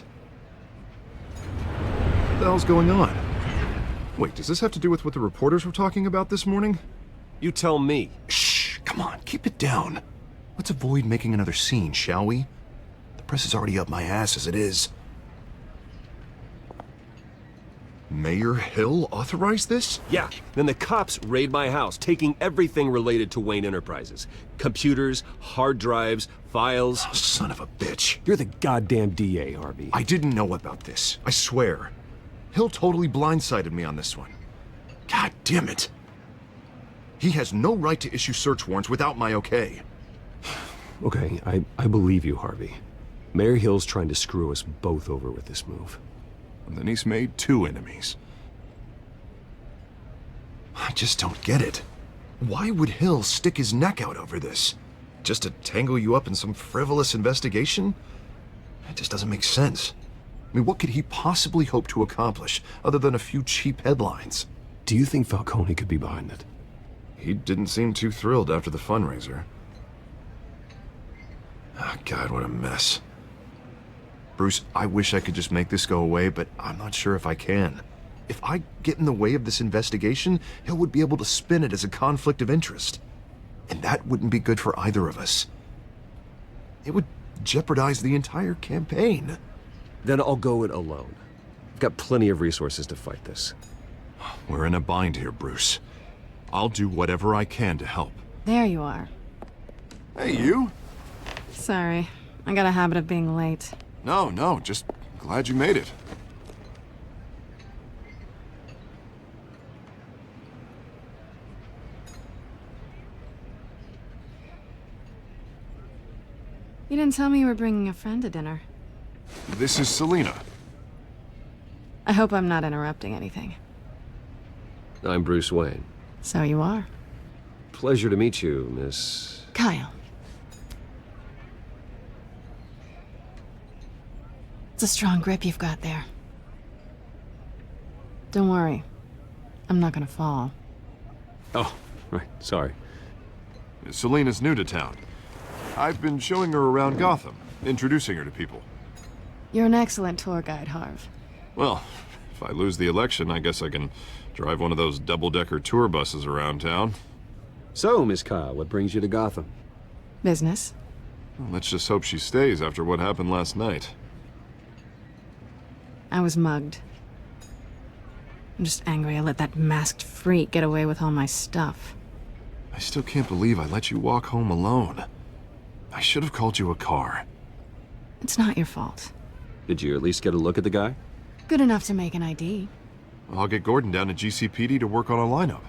What the hell's going on? Wait, does this have to do with what the reporters were talking about this morning? You tell me. Shh, come on, keep it down. Let's avoid making another scene, shall we? The press is already up my ass as it is. Mayor Hill authorized this? Yeah, then the cops raid my house, taking everything related to Wayne Enterprises. Computers, hard drives, files. Oh, son of a bitch. You're the goddamn DA, Harvey. I didn't know about this, I swear. Hill totally blindsided me on this one. God damn it. He has no right to issue search warrants without my okay. Okay, I believe you, Harvey. Mayor Hill's trying to screw us both over with this move. And then he's made 2 enemies. I just don't get it. Why would Hill stick his neck out over this? Just to tangle you up in some frivolous investigation? It just doesn't make sense. I mean, what could he possibly hope to accomplish other than a few cheap headlines? Do you think Falcone could be behind it? He didn't seem too thrilled after the fundraiser. Oh, God, what a mess. Bruce, I wish I could just make this go away, but I'm not sure if I can. If I get in the way of this investigation, Hill would be able to spin it as a conflict of interest. And that wouldn't be good for either of us. It would jeopardize the entire campaign. Then I'll go it alone. I've got plenty of resources to fight this. We're in a bind here, Bruce. I'll do whatever I can to help. There you are. Hey, you! Sorry, I got a habit of being late. No, just glad you made it. You didn't tell me you were bringing a friend to dinner. This is Selina. I hope I'm not interrupting anything. I'm Bruce Wayne. So you are. Pleasure to meet you, Miss... Kyle. It's a strong grip you've got there. Don't worry. I'm not gonna fall. Oh, right, sorry. Selina's new to town. I've been showing her around Gotham, introducing her to people. You're an excellent tour guide, Harv. Well, if I lose the election, I guess I can drive one of those double-decker tour buses around town. So, Miss Kyle, what brings you to Gotham? Business. Well, let's just hope she stays after what happened last night. I was mugged. I'm just angry I let that masked freak get away with all my stuff. I still can't believe I let you walk home alone. I should have called you a car. It's not your fault. Did you at least get a look at the guy? Good enough to make an ID. I'll get Gordon down to GCPD to work on a lineup.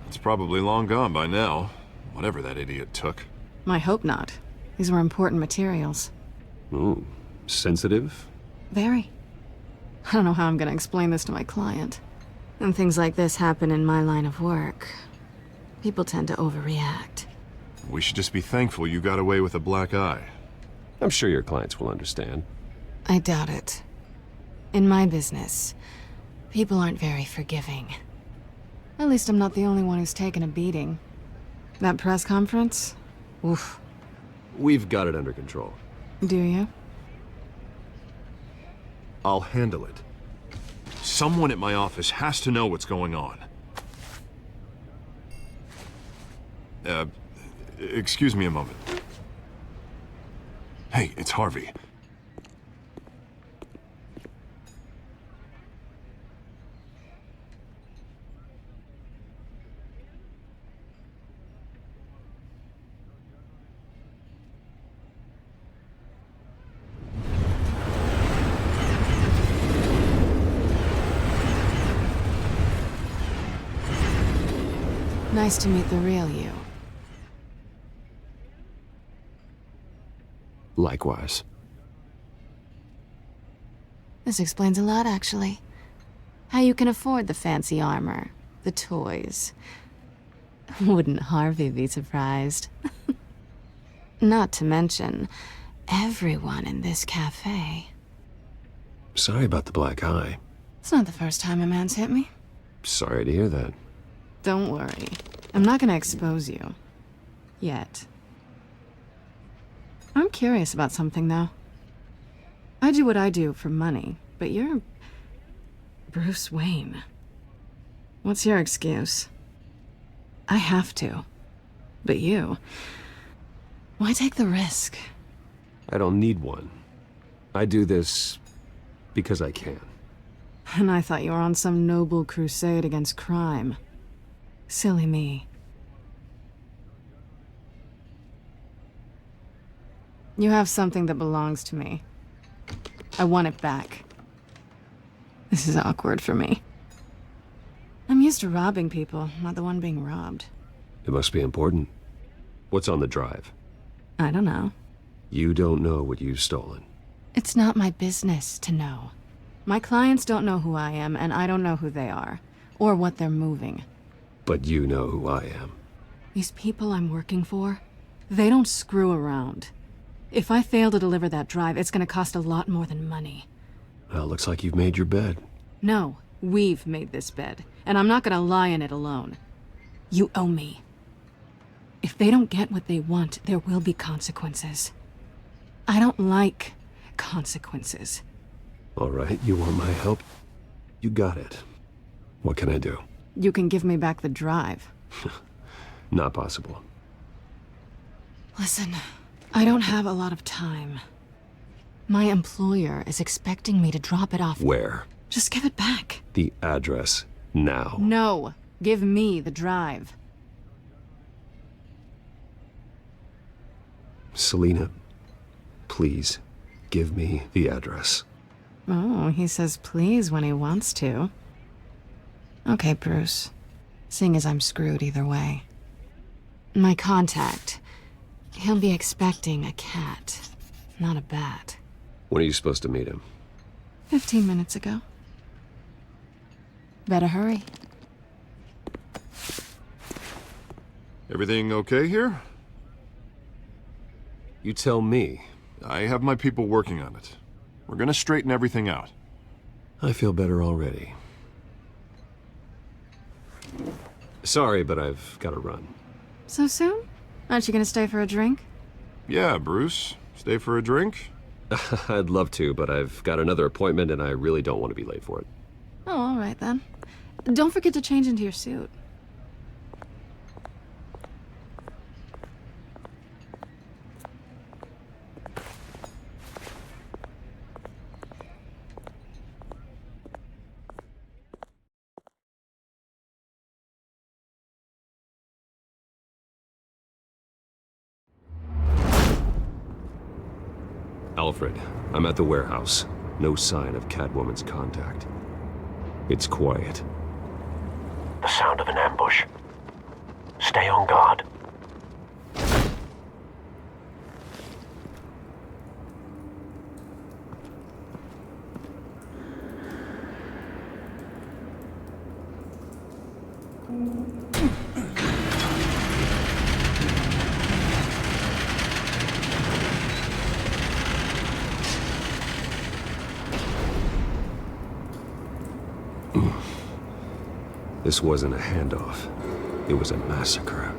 It's probably long gone by now, whatever that idiot took. I hope not. These were important materials. Ooh, sensitive? Very. I don't know how I'm gonna explain this to my client. When things like this happen in my line of work, people tend to overreact. We should just be thankful you got away with a black eye. I'm sure your clients will understand. I doubt it. In my business, people aren't very forgiving. At least I'm not the only one who's taken a beating. That press conference? Oof. We've got it under control. Do you? I'll handle it. Someone at my office has to know what's going on. Excuse me a moment. Hey, it's Harvey. Nice to meet the real you. Likewise. This explains a lot, actually. How you can afford the fancy armor, the toys. Wouldn't Harvey be surprised? Not to mention, everyone in this cafe. Sorry about the black eye. It's not the first time a man's hit me. Sorry to hear that. Don't worry. I'm not gonna expose you. Yet. I'm curious about something, though. I do what I do for money, but you're... Bruce Wayne. What's your excuse? I have to. But you... Why take the risk? I don't need one. I do this because I can. And I thought you were on some noble crusade against crime. Silly me. You have something that belongs to me. I want it back. This is awkward for me. I'm used to robbing people, not the one being robbed. It must be important. What's on the drive? I don't know. You don't know what you've stolen. It's not my business to know. My clients don't know who I am, and I don't know who they are, or what they're moving. But you know who I am. These people I'm working for, they don't screw around. If I fail to deliver that drive, it's gonna cost a lot more than money. Well, looks like you've made your bed. No, we've made this bed, and I'm not gonna lie in it alone. You owe me. If they don't get what they want, there will be consequences. I don't like consequences. All right, you want my help? You got it. What can I do? You can give me back the drive. Not possible. Listen, I don't have a lot of time. My employer is expecting me to drop it off. Where? Just give it back. The address, now. No, give me the drive. Selina, please, give me the address. Oh, he says please when he wants to. Okay, Bruce. Seeing as I'm screwed either way. My contact. He'll be expecting a cat, not a bat. When are you supposed to meet him? 15 minutes ago. Better hurry. Everything okay here? You tell me. I have my people working on it. We're gonna straighten everything out. I feel better already. Sorry, but I've got to run. So soon? Aren't you gonna stay for a drink? Yeah, Bruce. Stay for a drink? I'd love to, but I've got another appointment and I really don't want to be late for it. Oh, all right then. Don't forget to change into your suit. Alfred, I'm at the warehouse. No sign of Catwoman's contact. It's quiet. The sound of an ambush. Stay on guard. This wasn't a handoff. It was a massacre.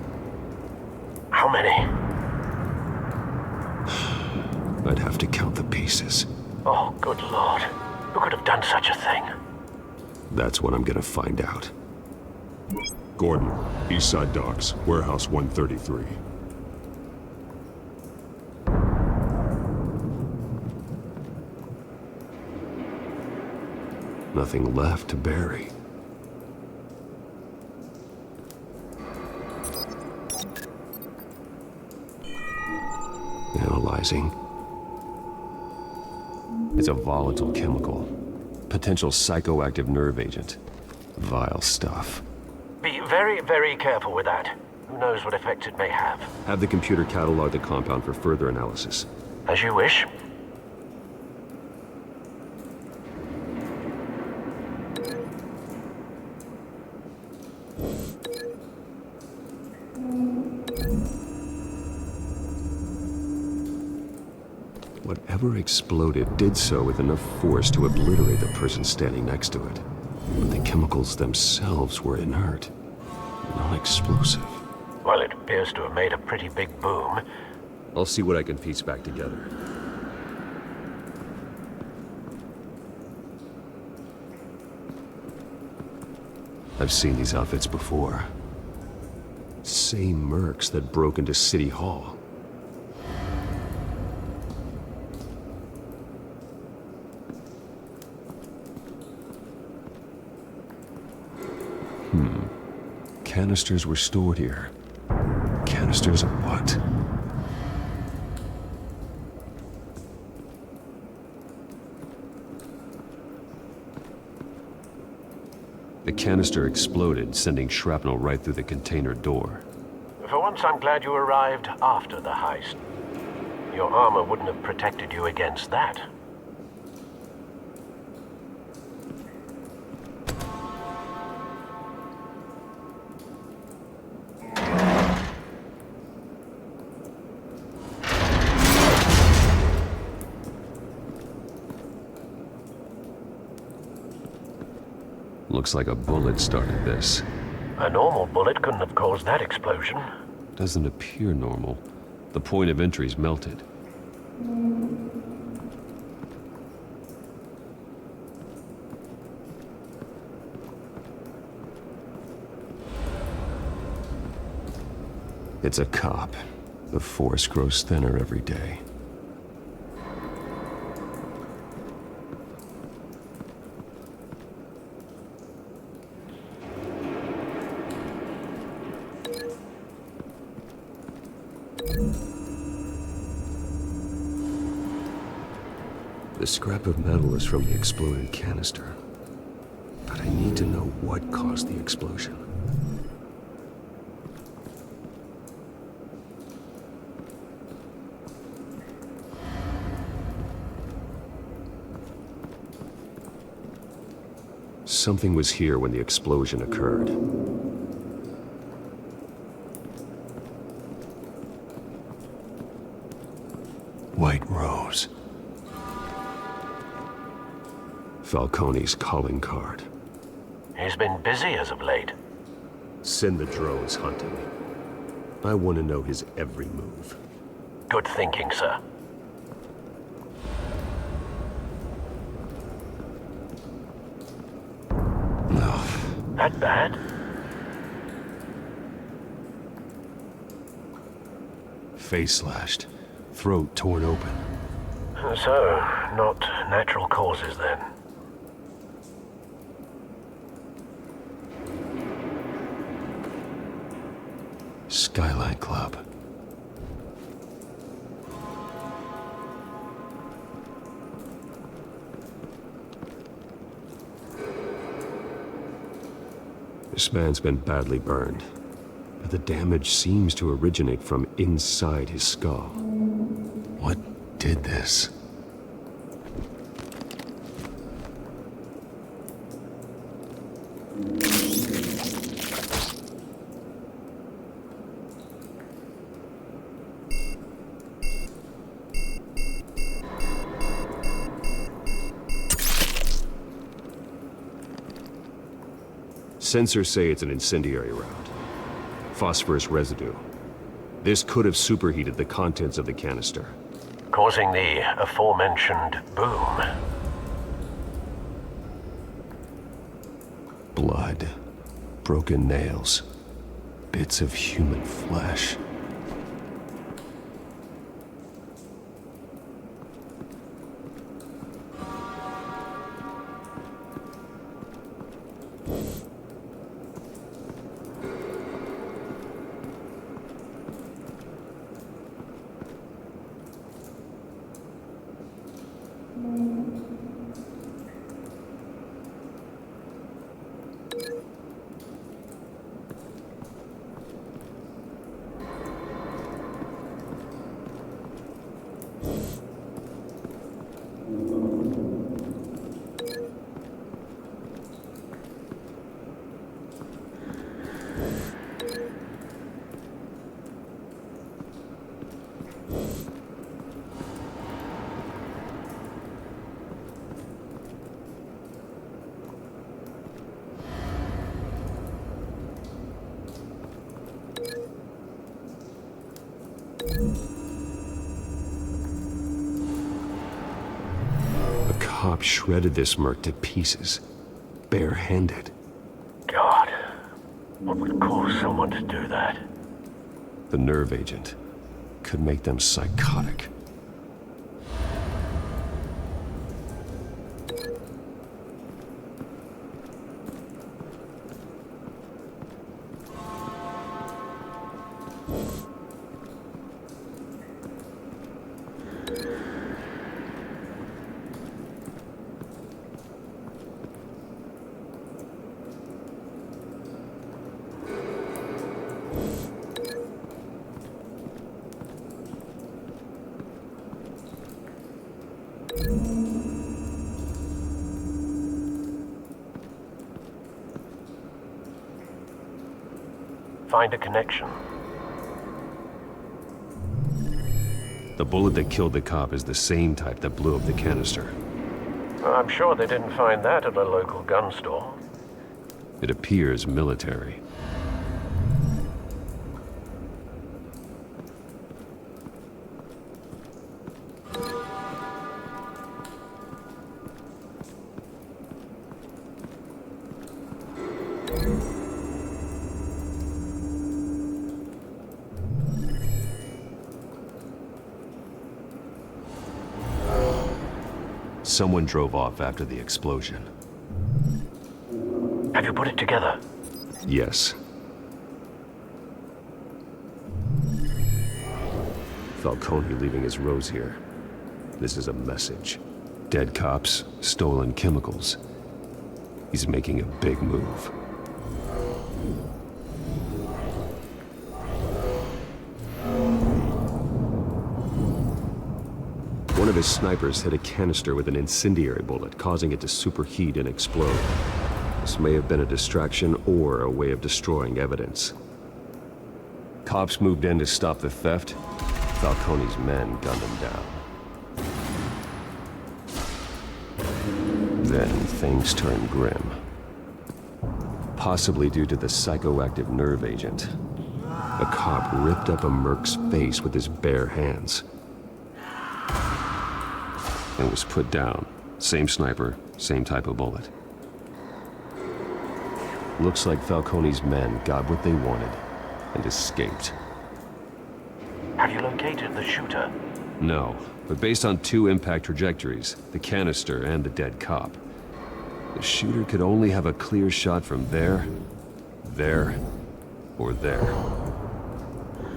How many? I'd have to count the pieces. Oh, good lord. Who could have done such a thing? That's what I'm gonna find out. Gordon, Eastside Docks, Warehouse 133. Nothing left to bury. Analyzing. It's a volatile chemical. Potential psychoactive nerve agent. Vile stuff. Be very, very careful with that. Who knows what effects it may have. Have the computer catalog the compound for further analysis. As you wish. Whatever exploded did so with enough force to obliterate the person standing next to it. But the chemicals themselves were inert, non-explosive. Well, it appears to have made a pretty big boom. I'll see what I can piece back together. I've seen these outfits before. Same mercs that broke into City Hall. Canisters were stored here. Canisters of what? The canister exploded, sending shrapnel right through the container door. For once, I'm glad you arrived after the heist. Your armor wouldn't have protected you against that. Looks like a bullet started this. A normal bullet couldn't have caused that explosion. Doesn't appear normal. The point of entry's melted. It's a cop. The force grows thinner every day. The scrap of metal is from the exploded canister. But I need to know what caused the explosion. Something was here when the explosion occurred. White Rose. Falcone's calling card. He's been busy as of late. Send the drones hunting. I want to know his every move. Good thinking, sir. No. That bad? Face slashed. Throat torn open. So, not natural causes then. Skyline Club. This man's been badly burned, but the damage seems to originate from inside his skull. What did this? Sensors say it's an incendiary round. Phosphorus residue. This could have superheated the contents of the canister, causing the aforementioned boom. Blood. Broken nails. bits of human flesh. A cop shredded this merc to pieces, barehanded. God, what would cause someone to do that? The nerve agent could make them psychotic. Find a connection. The bullet that killed the cop is the same type that blew up the canister. I'm sure they didn't find that at a local gun store. It appears military. Someone drove off after the explosion. Have you put it together? Yes. Falcone leaving his rose here. This is a message. Dead cops, stolen chemicals. He's making a big move. One of his snipers hit a canister with an incendiary bullet, causing it to superheat and explode. This may have been a distraction or a way of destroying evidence. Cops moved in to stop the theft. Falcone's men gunned him down. Then things turned grim. Possibly due to the psychoactive nerve agent. A cop ripped up a merc's face with his bare hands. And was put down. Same sniper, same type of bullet. Looks like Falcone's men got what they wanted and escaped. Have you located the shooter? No, but based on two impact trajectories, the canister and the dead cop, the shooter could only have a clear shot from there, or there,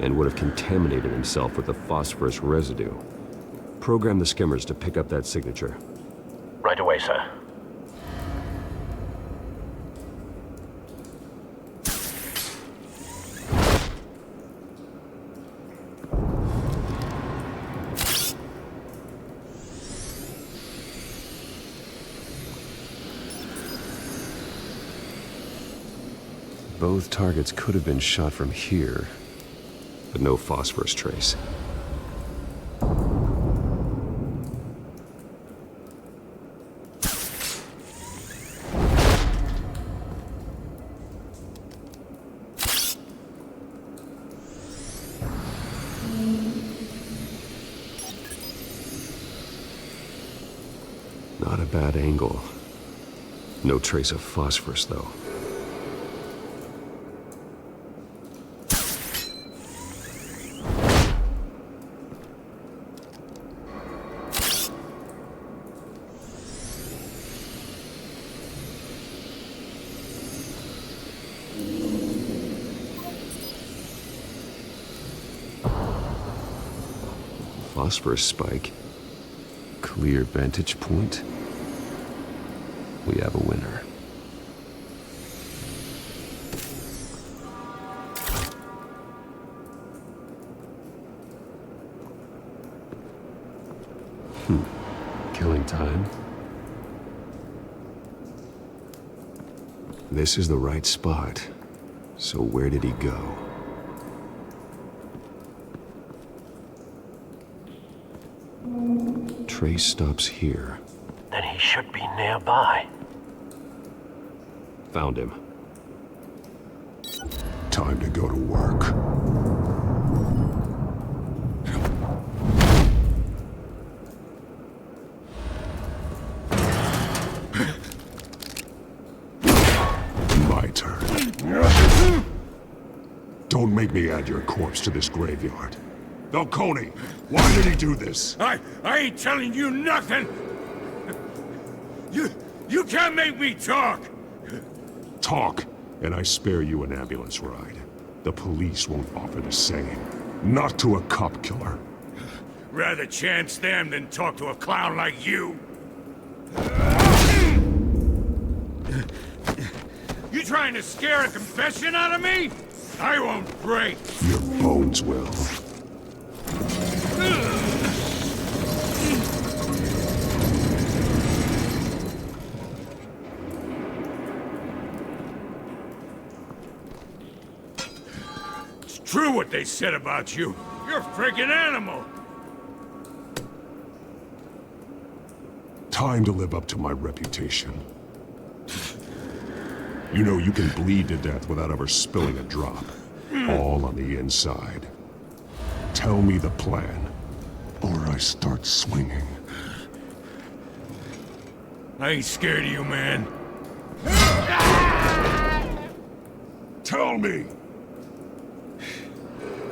and would have contaminated himself with the phosphorus residue. Program the skimmers to pick up that signature. Right away, sir. Both targets could have been shot from here, but no phosphorus trace. Not a bad angle. No trace of phosphorus, though. phosphorus spike. Clear vantage point. We have a winner. Killing time. This is the right spot. So where did he go? Trace stops here. Then he should be nearby. Found him. Time to go to work. My turn. Don't make me add your corpse to this graveyard. Falcone, why did he do this? I ain't telling you nothing! You can't make me talk! Talk, and I spare you an ambulance ride. The police won't offer the same. Not to a cop killer. Rather chance them than talk to a clown like you. You trying to scare a confession out of me? I won't break. Your bones will. It's true what they said about you. You're a freaking animal. Time to live up to my reputation. You know you can bleed to death without ever spilling a drop. All on the inside. Tell me the plan, or I start swinging. I ain't scared of you, man. Tell me!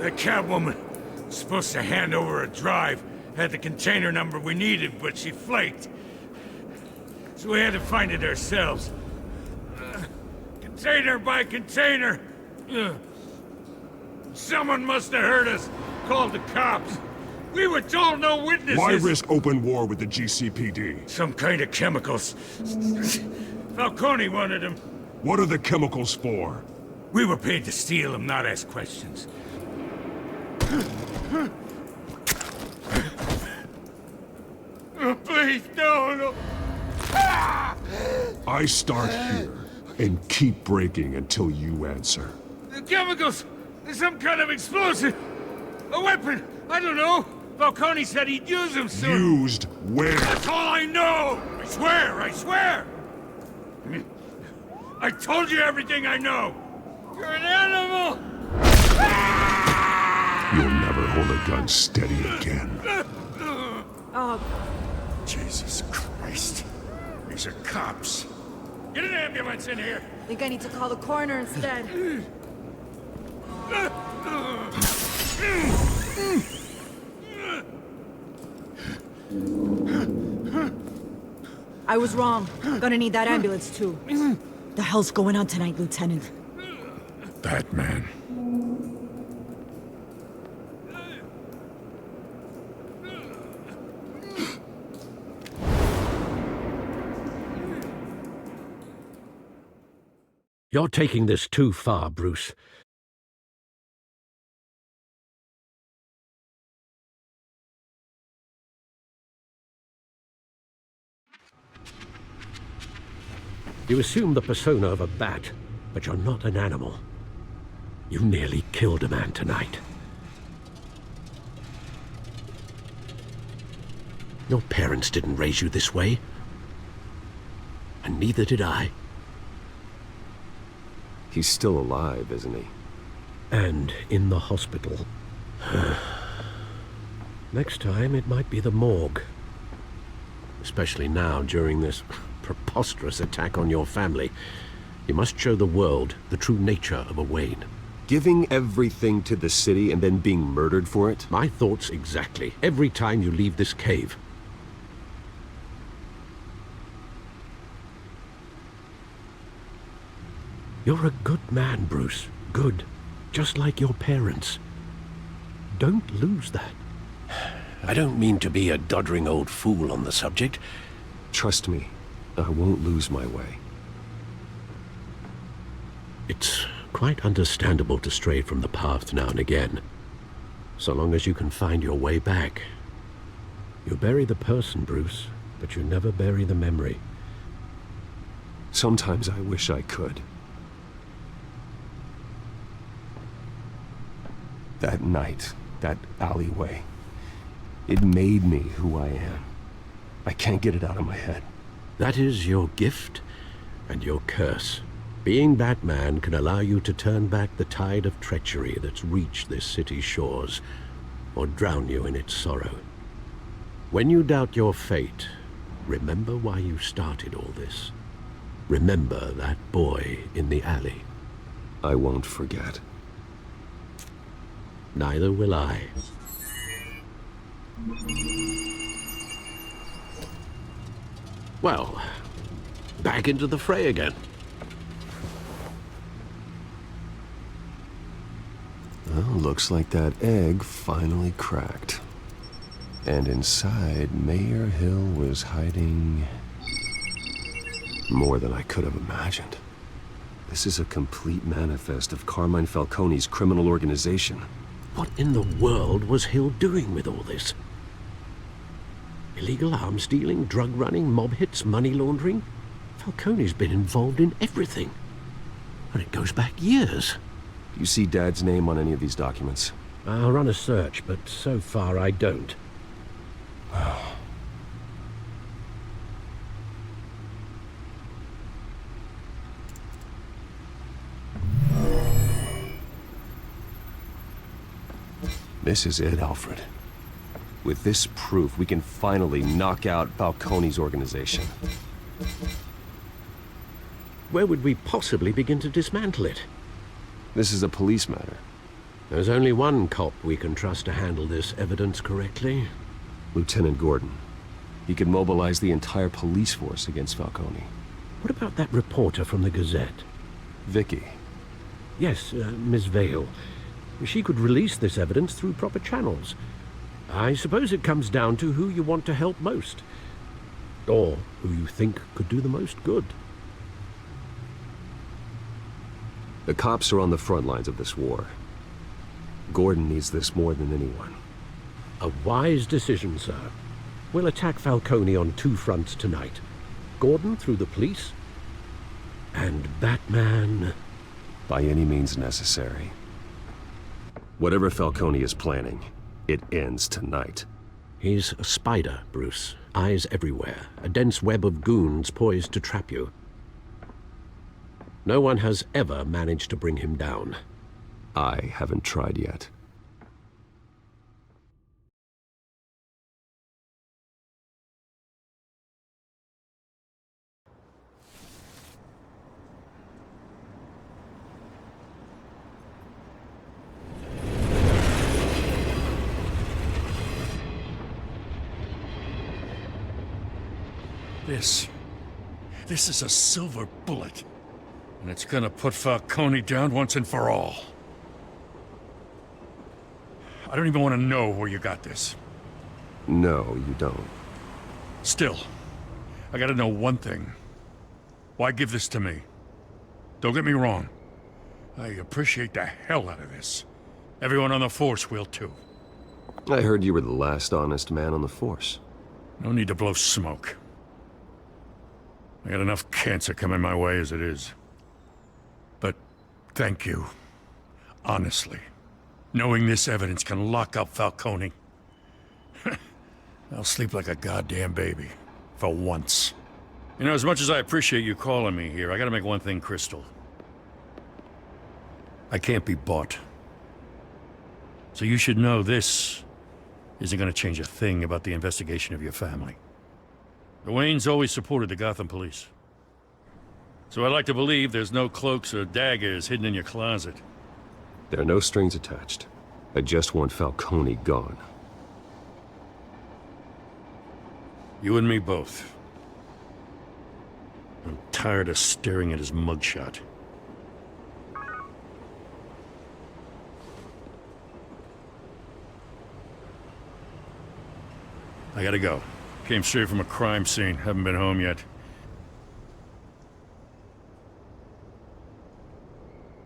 That Catwoman was supposed to hand over a drive, had the container number we needed, but she flaked. So we had to find it ourselves. Container by container. Someone must have heard us, called the cops. We were told no witnesses. Why risk open war with the GCPD? Some kind of chemicals. Falcone wanted them. What are the chemicals for? We were paid to steal them, not ask questions. Oh, please, no. I start here and keep breaking until you answer. The chemicals! Some kind of explosive! A weapon! I don't know! Falcone said he'd use them soon! Used where? That's all I know! I swear! I told you everything I know! You're an animal! You'll never hold a gun steady again. Oh. Jesus Christ. These are cops. Get an ambulance in here! I think I need to call the coroner instead. I was wrong. Gonna need that ambulance too. The hell's going on tonight, Lieutenant? Batman. You're taking this too far, Bruce. You assume the persona of a bat, but you're not an animal. You nearly killed a man tonight. Your parents didn't raise you this way. And neither did I. He's still alive, isn't he? And in the hospital. Next time, it might be the morgue. Especially now, during this preposterous attack on your family. You must show the world the true nature of a Wayne. Giving everything to the city and then being murdered for it? My thoughts exactly. Every time you leave this cave. You're a good man, Bruce. Good. Just like your parents. Don't lose that. I don't mean to be a doddering old fool on the subject. Trust me, I won't lose my way. It's quite understandable to stray from the path now and again, so long as you can find your way back. You bury the person, Bruce, but you never bury the memory. Sometimes I wish I could. That night, that alleyway, it made me who I am. I can't get it out of my head. That is your gift and your curse. Being Batman can allow you to turn back the tide of treachery that's reached this city's shores, or drown you in its sorrow. When you doubt your fate, remember why you started all this. Remember that boy in the alley. I won't forget. Neither will I. Well, back into the fray again. Well, looks like that egg finally cracked. And inside, Mayor Hill was hiding more than I could have imagined. This is a complete manifest of Carmine Falcone's criminal organization. What in the world was Hill doing with all this? Illegal arms dealing, drug running, mob hits, money laundering? Falcone's been involved in everything. And it goes back years. Do you see Dad's name on any of these documents? I'll run a search, but so far I don't. This is it, Alfred. With this proof, we can finally knock out Falcone's organization. Where would we possibly begin to dismantle it? This is a police matter. There's only one cop we can trust to handle this evidence correctly. Lieutenant Gordon. He could mobilize the entire police force against Falcone. What about that reporter from the Gazette? Vicky. Yes, Miss Vale. She could release this evidence through proper channels. I suppose it comes down to who you want to help most. Or who you think could do the most good. The cops are on the front lines of this war. Gordon needs this more than anyone. A wise decision, sir. We'll attack Falcone on two fronts tonight. Gordon through the police, and Batman... by any means necessary. Whatever Falcone is planning, it ends tonight. He's a spider, Bruce. Eyes everywhere. A dense web of goons poised to trap you. No one has ever managed to bring him down. I haven't tried yet. This is a silver bullet. And it's gonna put Falcone down once and for all. I don't even want to know where you got this. No, you don't. Still, I gotta know one thing. Why give this to me? Don't get me wrong. I appreciate the hell out of this. Everyone on the Force will too. I heard you were the last honest man on the Force. No need to blow smoke. I got enough cancer coming my way as it is. But thank you. Honestly. Knowing this evidence can lock up Falcone. I'll sleep like a goddamn baby. For once. You know, as much as I appreciate you calling me here, I gotta make one thing crystal. I can't be bought. So you should know this isn't gonna change a thing about the investigation of your family. The Waynes always supported the Gotham police. So I'd like to believe there's no cloaks or daggers hidden in your closet. There are no strings attached. I just want Falcone gone. You and me both. I'm tired of staring at his mugshot. I gotta go. Came straight from a crime scene. Haven't been home yet.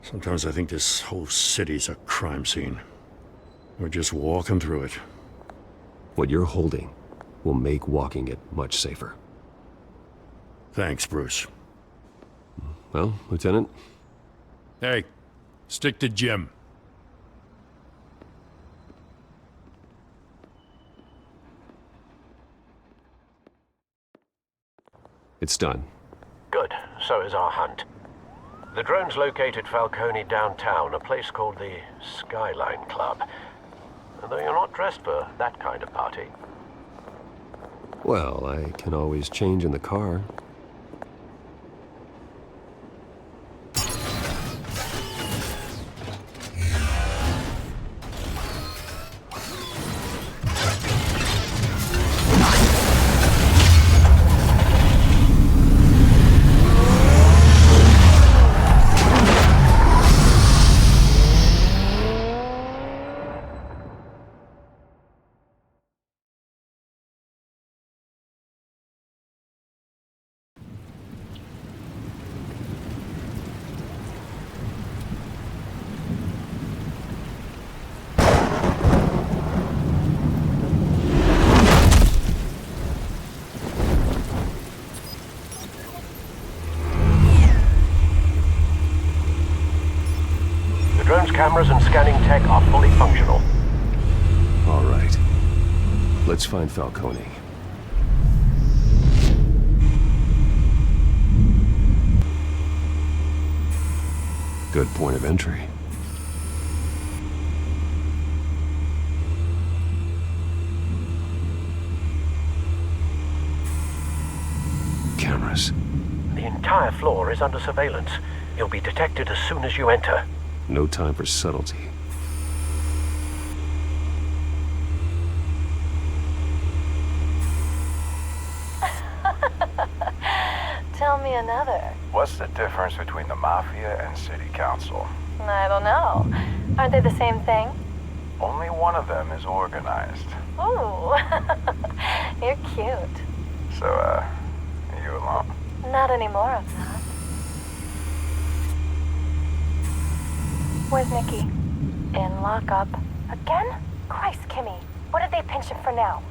Sometimes I think this whole city's a crime scene. We're just walking through it. What you're holding will make walking it much safer. Thanks, Bruce. Well, Lieutenant? Hey, stick to Jim. It's done. Good. So is our hunt. The drone's located Falcone downtown, a place called the Skyline Club. Though you're not dressed for that kind of party. Well, I can always change in the car. Cameras and scanning tech are fully functional. All right. Let's find Falcone. Good point of entry. Cameras. The entire floor is under surveillance. You'll be detected as soon as you enter. No time for subtlety. Tell me another. What's the difference between the Mafia and City Council? I don't know. Aren't they the same thing? Only one of them is organized. Ooh, you're cute. So, you alone? Not anymore of that. Where's Nikki? In lockup. Again? Christ, Kimmy. What did they pinch him for now?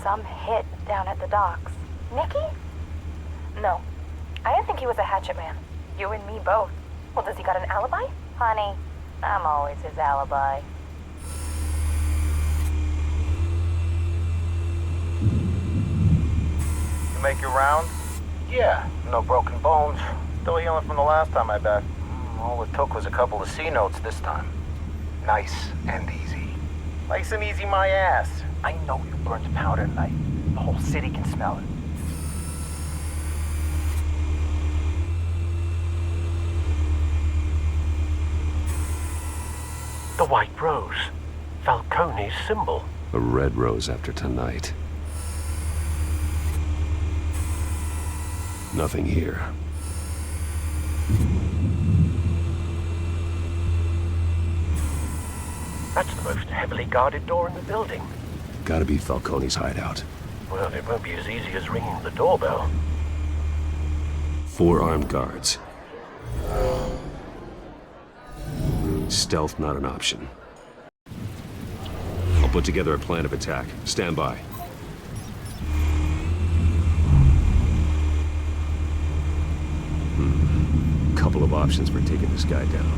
Some hit down at the docks. Nikki? No. I didn't think he was a hatchet man. You and me both. Well, does he got an alibi? Honey, I'm always his alibi. You make your round? Yeah, no broken bones. Still healing from the last time, I bet. All it took was a couple of C notes this time. Nice and easy. Nice and easy my ass. I know you burned powder tonight. The whole city can smell it. The white rose. Falcone's symbol. A red rose after tonight. Nothing here. That's the most heavily guarded door in the building. Gotta be Falcone's hideout. Well, it won't be as easy as ringing the doorbell. 4 armed guards. Stealth not an option. I'll put together a plan of attack. Stand by. Couple of options for taking this guy down.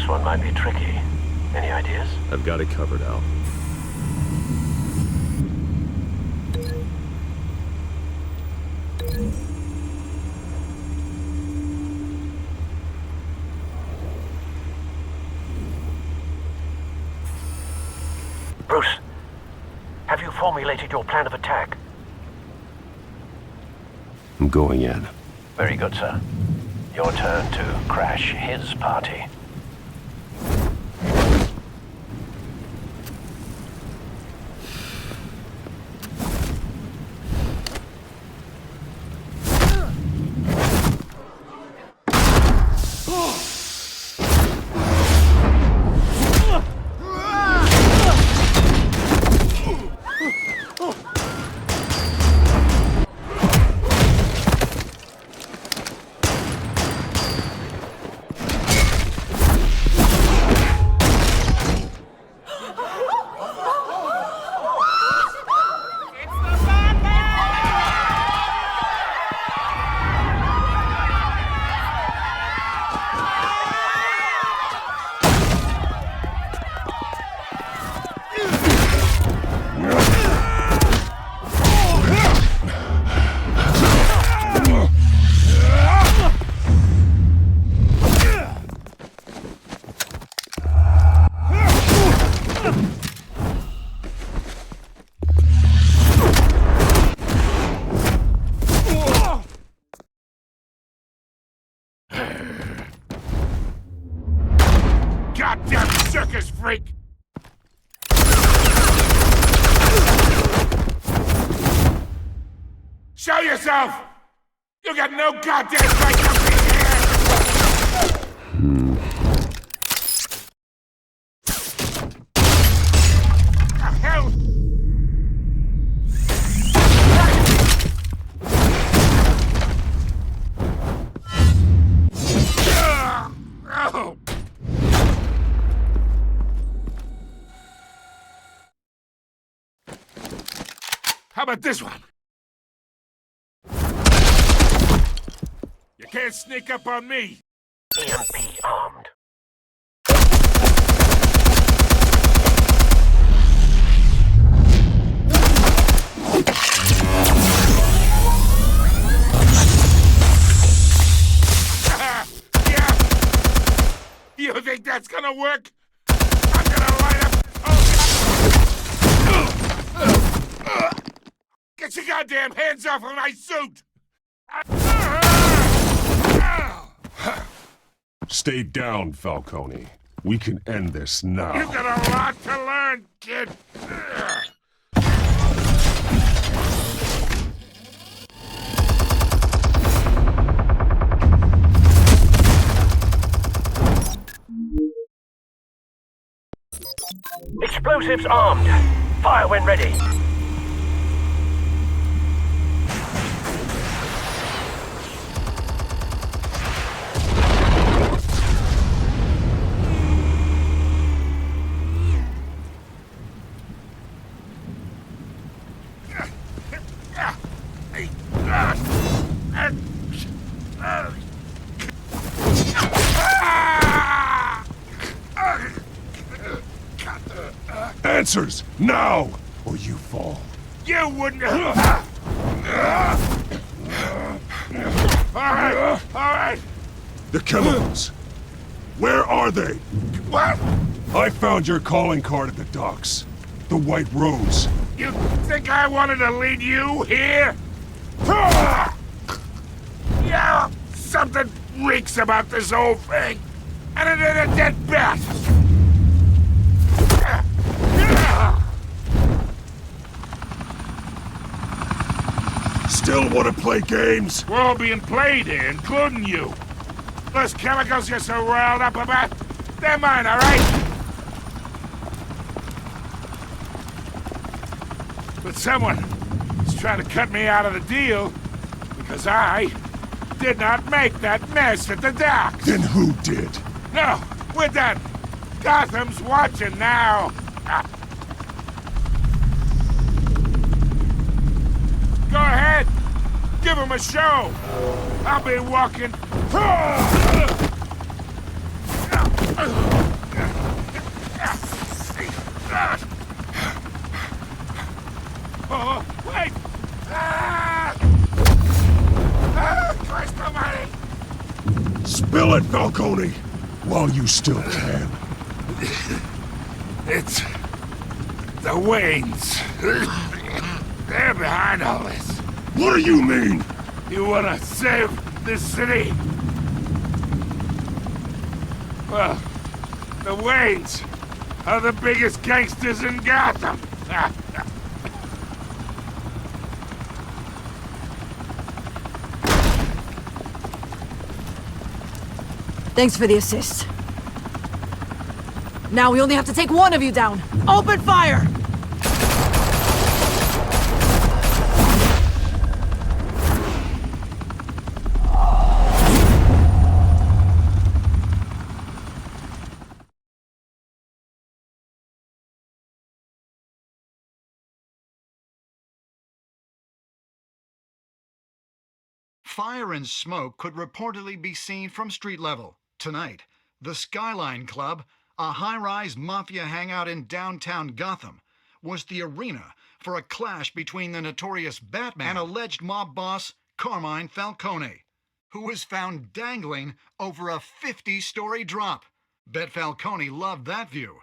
This one might be tricky. Any ideas? I've got it covered, Al. Bruce, have you formulated your plan of attack? I'm going in. Very good, sir. Your turn to crash his party. Goddamn circus freak! Show yourself! You got no goddamn right to be here! The hell? Oh! How about this one? You can't sneak up on me! EMP armed. Yeah! You think that's gonna work? I'm gonna light up this whole... Get your goddamn hands off of my suit! Stay down, Falcone. We can end this now. You've got a lot to learn, kid! Explosives armed. Fire when ready. Answers, now, or you fall. You wouldn't... Alright! The chemicals. Where are they? What? I found your calling card at the docks. The White Rose. You think I wanted to lead you here? Yeah, something reeks about this whole thing. And it ain't a dead bat. Still want to play games? We're all being played here, including you. Those chemicals you're so riled up about, they're mine, all right? But someone is trying to cut me out of the deal because I did not make that mess at the docks. Then who did? No, we're done. Gotham's watching now. Go ahead. Give him a show. I'll be walking. Oh, wait! Christ almighty! Spill it, Falcone, while you still can. It's the Waynes. They're behind all this. What do you mean? You wanna save this city? Well, the Waynes are the biggest gangsters in Gotham. Thanks for the assist. Now we only have to take one of you down. Open fire! Fire and smoke could reportedly be seen from street level. Tonight, the Skyline Club, a high-rise mafia hangout in downtown Gotham, was the arena for a clash between the notorious Batman and alleged mob boss Carmine Falcone, who was found dangling over a 50-story drop. Bet Falcone loved that view.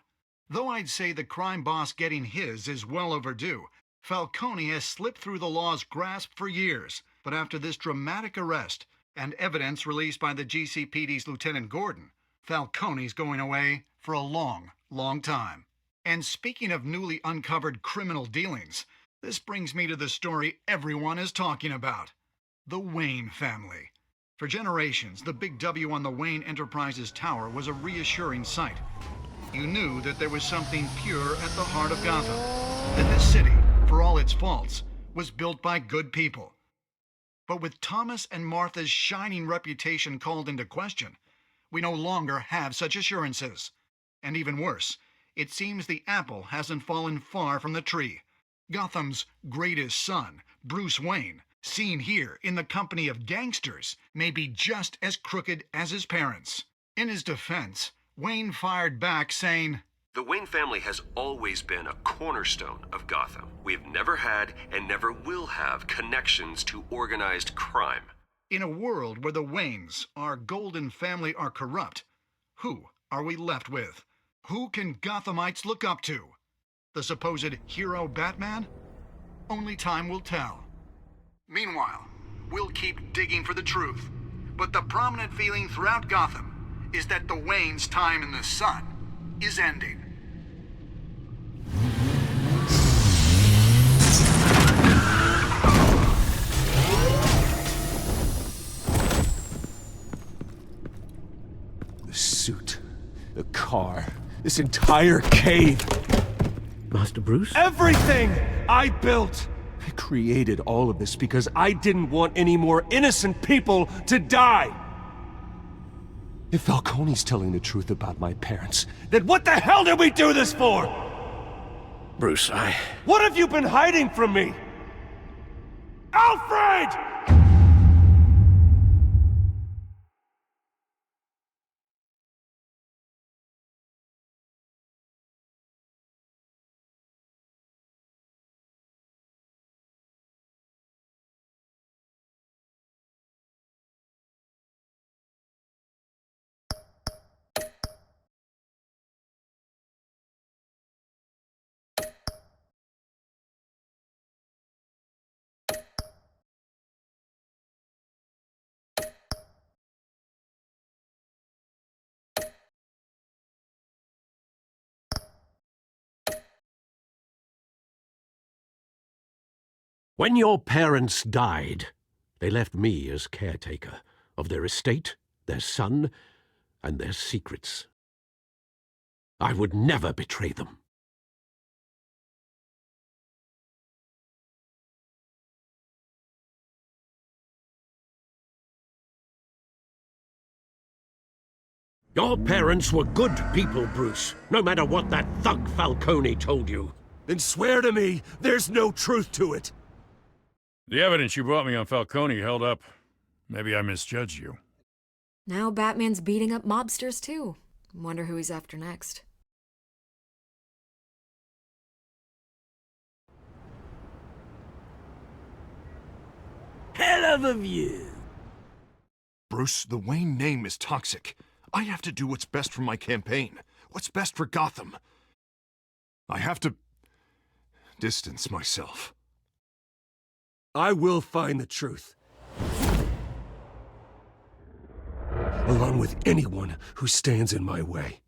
Though I'd say the crime boss getting his is well overdue, Falcone has slipped through the law's grasp for years. But after this dramatic arrest and evidence released by the GCPD's Lieutenant Gordon, Falcone's going away for a long, long time. And speaking of newly uncovered criminal dealings, this brings me to the story everyone is talking about. The Wayne family. For generations, the big W on the Wayne Enterprises Tower was a reassuring sight. You knew that there was something pure at the heart of Gotham. That this city, for all its faults, was built by good people. But with Thomas and Martha's shining reputation called into question, we no longer have such assurances. And even worse, it seems the apple hasn't fallen far from the tree. Gotham's greatest son, Bruce Wayne, seen here in the company of gangsters, may be just as crooked as his parents. In his defense, Wayne fired back saying, "The Wayne family has always been a cornerstone of Gotham. We've never had and never will have connections to organized crime." In a world where the Waynes, our golden family, are corrupt, who are we left with? Who can Gothamites look up to? The supposed hero Batman? Only time will tell. Meanwhile, we'll keep digging for the truth. But the prominent feeling throughout Gotham is that the Waynes' time in the sun is ending. The suit, the car, this entire cave. Master Bruce? Everything I built! I created all of this because I didn't want any more innocent people to die! If Falcone's telling the truth about my parents, then what the hell did we do this for? Bruce, What have you been hiding from me? Alfred! when your parents died, they left me as caretaker of their estate, their son, and their secrets. I would never betray them. Your parents were good people, Bruce, no matter what that thug Falcone told you. Then swear to me there's no truth to it. The evidence you brought me on Falcone held up. Maybe I misjudged you. Now Batman's beating up mobsters too. Wonder who he's after next. hell of a view. Bruce, the Wayne name is toxic. I have to do what's best for my campaign. What's best for Gotham. I have to distance myself. I will find the truth. Along with anyone who stands in my way.